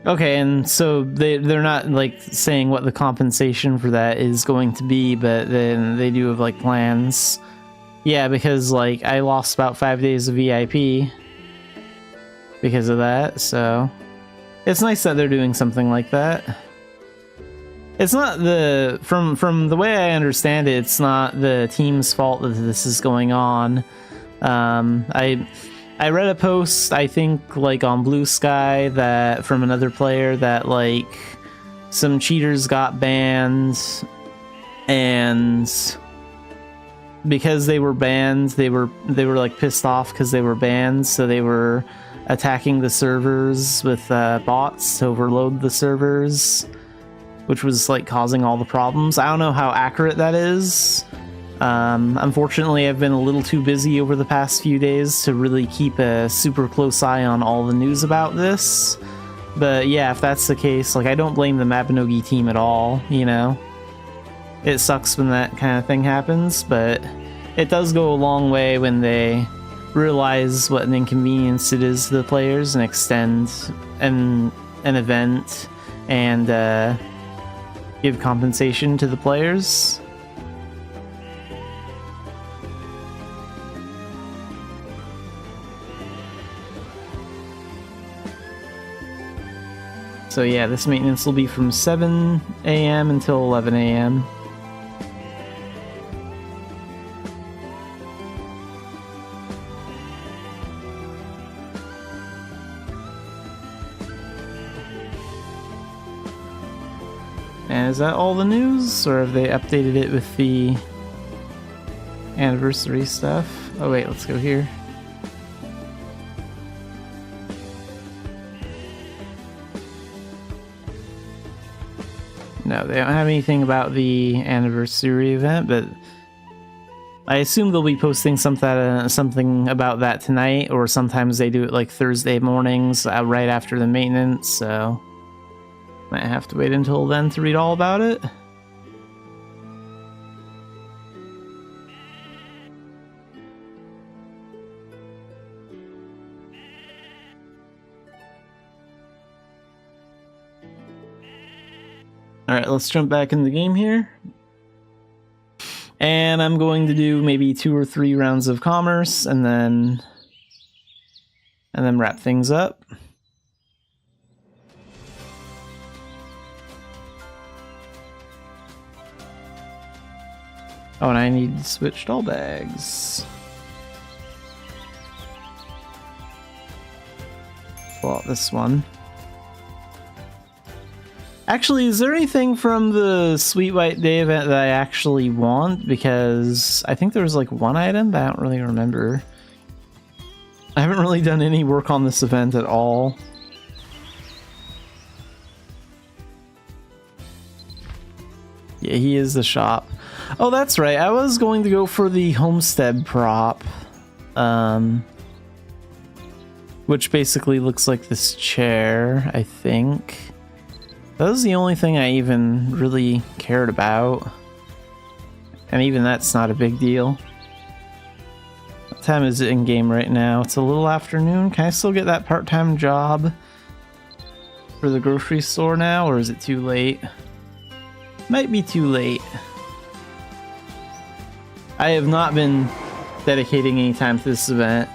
Okay, and so they're not like saying what the compensation for that is going to be, but then they do have like plans. Yeah, because like I lost about 5 days of VIP because of that, so it's nice that they're doing something like that. It's not from the way I understand it, it's not the team's fault that this is going on. I read a post, I think like on Blue Sky, that from another player that like some cheaters got banned, and because they were banned, they were like pissed off because they were banned, so they were attacking the servers with bots to overload the servers, which was like causing all the problems. I don't know how accurate that is. Unfortunately, I've been a little too busy over the past few days to really keep a super close eye on all the news about this. But yeah, if that's the case, like I don't blame the Mabinogi team at all, you know? It sucks when that kind of thing happens, but it does go a long way when they realize what an inconvenience it is to the players and extend an event and give compensation to the players. So yeah, this maintenance will be from 7 a.m. until 11 a.m. And is that all the news, or have they updated it with the anniversary stuff? Oh wait, let's go here. No, they don't have anything about the anniversary event, but I assume they'll be posting something about that tonight, or sometimes they do it like Thursday mornings right after the maintenance, so might have to wait until then to read all about it. Alright, let's jump back in the game here. And I'm going to do maybe 2 or 3 rounds of commerce and then wrap things up. Oh, and I need switched all bags. Pull out this one. Actually, is there anything from the Sweet White Day event that I actually want? Because I think there was like one item, but I don't really remember. I haven't really done any work on this event at all. Yeah, he is the shop. Oh, that's right. I was going to go for the homestead prop. which basically looks like this chair, I think. That was the only thing I even really cared about. And even that's not a big deal. What time is it in game right now? It's a little afternoon. Can I still get that part-time job for the grocery store now, or is it too late? Might be too late. I have not been dedicating any time to this event.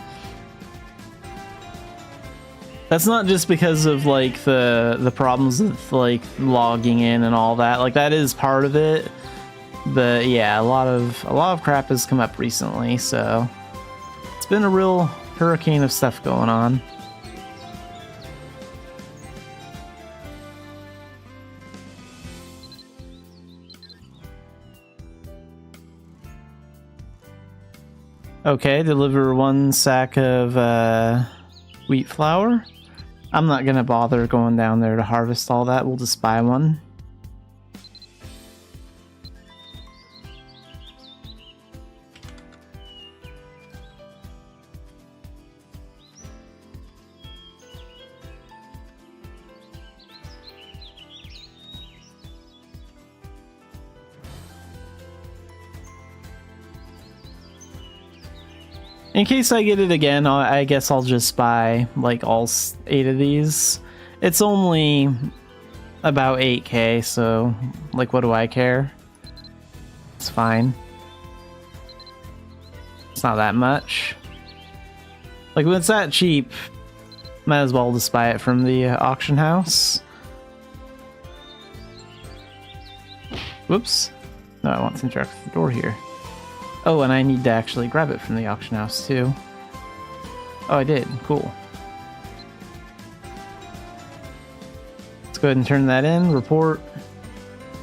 That's not just because of like the problems with like logging in and all that. Like that is part of it. But yeah, a lot of crap has come up recently, so it's been a real hurricane of stuff going on. Okay, deliver 1 sack of wheat flour. I'm not gonna bother going down there to harvest all that. We'll just buy one. In case I get it again, I guess I'll just buy like all 8 of these. It's only about 8k, so like what do I care? It's fine. It's not that much. Like when it's that cheap, might as well just buy it from the auction house. Whoops. No, I want to interact with the door here. Oh, and I need to actually grab it from the auction house, too. Oh, I did. Cool. Let's go ahead and turn that in. Report.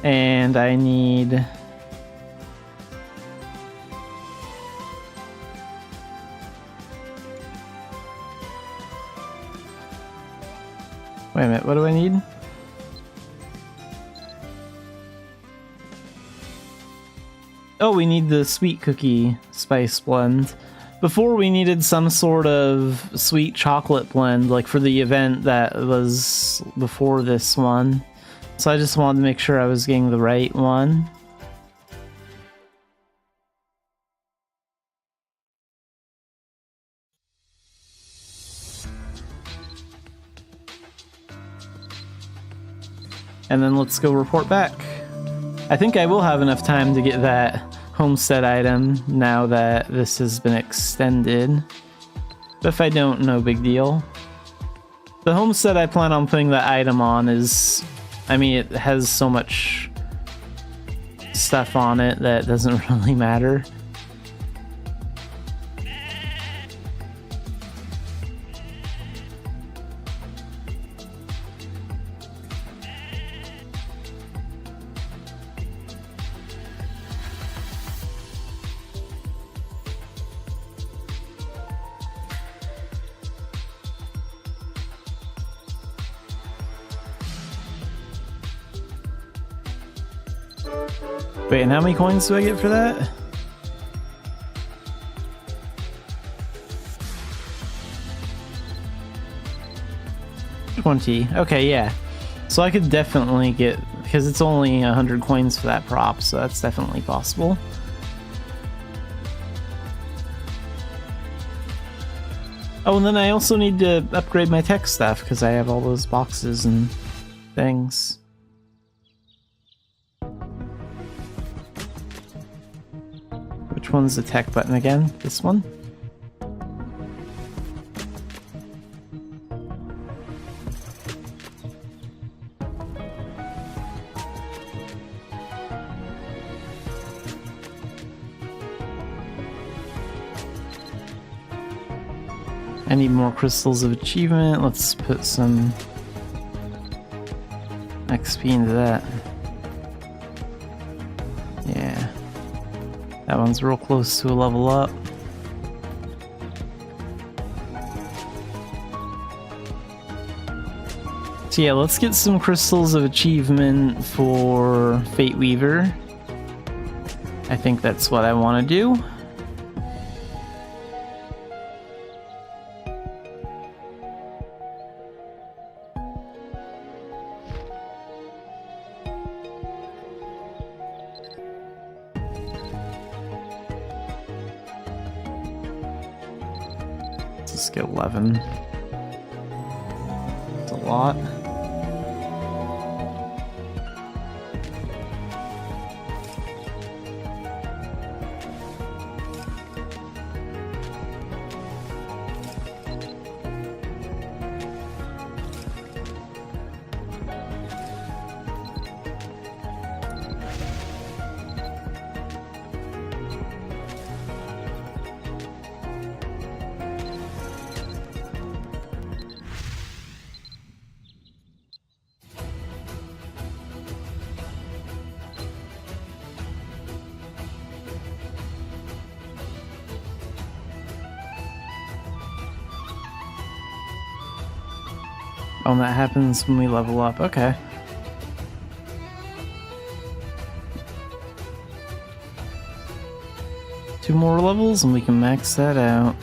And I need... Wait a minute, what do I need? Oh, we need the sweet cookie spice blend. Before we needed some sort of sweet chocolate blend, like for the event that was before this one. So I just wanted to make sure I was getting the right one. And then let's go report back. I think I will have enough time to get that homestead item now that this has been extended. But if I don't, no big deal. The homestead I plan on putting that item on is... I mean, it has so much stuff on it that doesn't really matter. Wait, and how many coins do I get for that? $20. Okay, yeah. So I could definitely get, because it's only 100 coins for that prop, so that's definitely possible. Oh, and then I also need to upgrade my tech stuff, because I have all those boxes and things. Which one's the tech button again? This one? I need more crystals of achievement. Let's put some XP into that. Yeah. That one's real close to a level up. So yeah, let's get some crystals of achievement for Fate Weaver. I think that's what I want to do. Let's get 11. It's a lot. Oh, and that happens when we level up. Okay. Two more levels and we can max that out.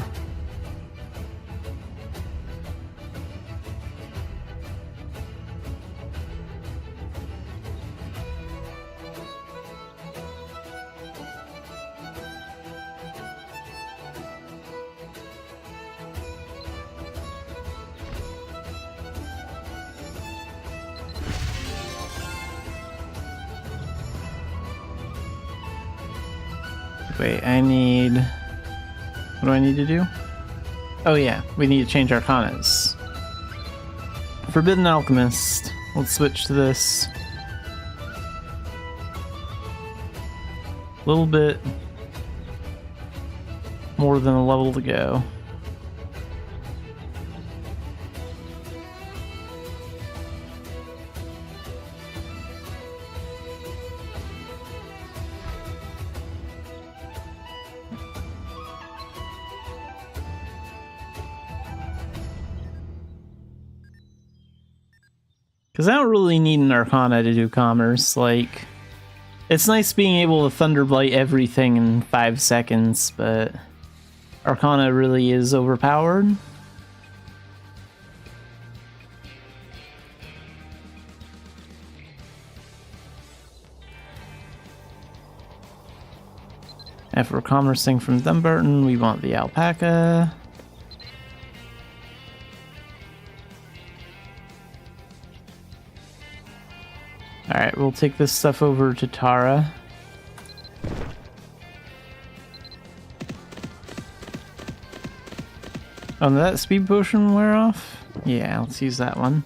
Wait, I need... What do I need to do? Oh yeah, we need to change our arcanas. Forbidden Alchemist. Let's switch to this. A little bit more than a level to go. Because I don't really need an Arcana to do commerce. Like, it's nice being able to Thunderblight everything in 5 seconds, but Arcana really is overpowered. If we're commercing from Dumbarton, we want the Alpaca. Alright, we'll take this stuff over to Tara. Oh, did that speed potion wear off? Yeah, let's use that one.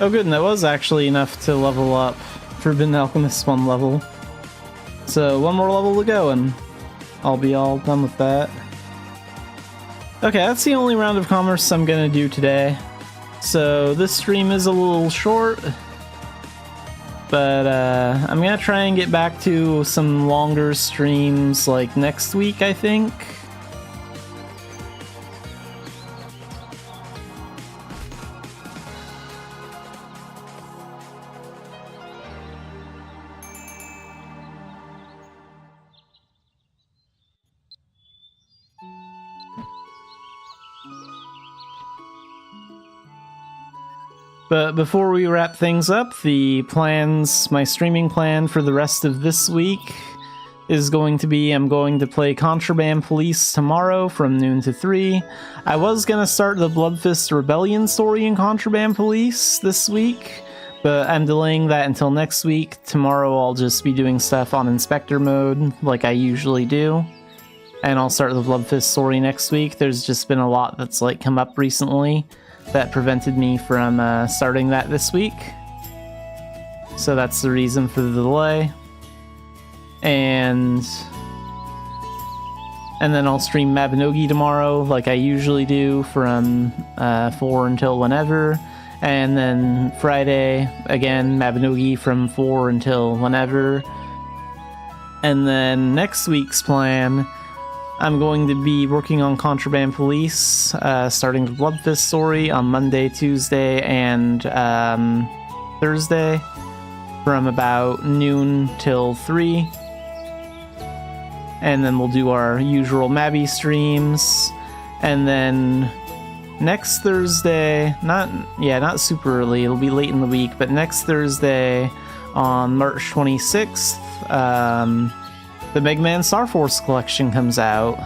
Oh good, and that was actually enough to level up Forbidden Alchemist 1 level. So one more level to go and I'll be all done with that. Okay, that's the only round of commerce I'm gonna do today. So this stream is a little short, but I'm gonna try and get back to some longer streams like next week, I think. But before we wrap things up, my streaming plan for the rest of this week is going to be, I'm going to play Contraband Police tomorrow from noon to 3. I was going to start the Bloodfist Rebellion story in Contraband Police this week, but I'm delaying that until next week. Tomorrow I'll just be doing stuff on Inspector mode, like I usually do. And I'll start the Bloodfist story next week. There's just been a lot that's come up recently that prevented me from starting that this week. So that's the reason for the delay. And then I'll stream Mabinogi tomorrow, like I usually do, from 4 until whenever. And then Friday, again, Mabinogi from 4 until whenever. And then next week's plan, I'm going to be working on Contraband Police, starting the Bloodfist story on Monday, Tuesday, and Thursday from about noon till 3. And then we'll do our usual Mabby streams. And then next Thursday, not super early, it'll be late in the week, but next Thursday on March 26th, the Mega Man Star Force collection comes out.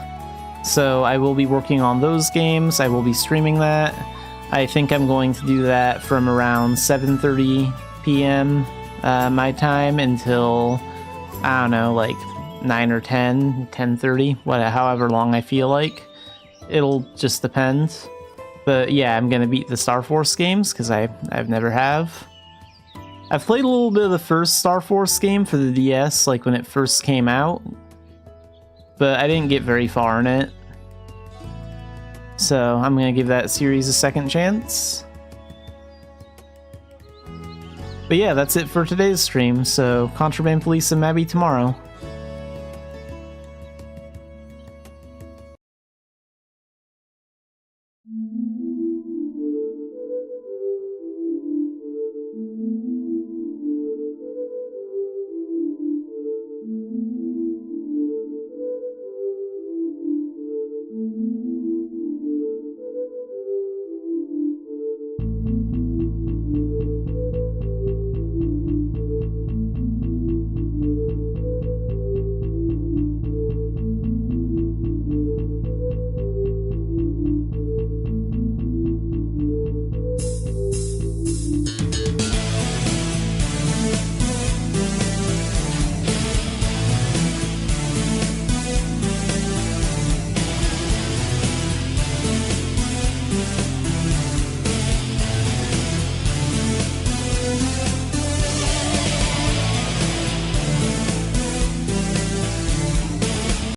So I will be working on those games. I will be streaming that. I think I'm going to do that from around 7:30 p.m. My time until, I don't know, like 9 or 10, 10:30, however long I feel like. It'll just depend. But yeah, I'm gonna beat the Star Force games because I've never have. I've played a little bit of the first Star Force game for the DS, like when it first came out, but I didn't get very far in it. So I'm gonna give that series a second chance. But yeah, that's it for today's stream, so Contraband Police and Mabby tomorrow.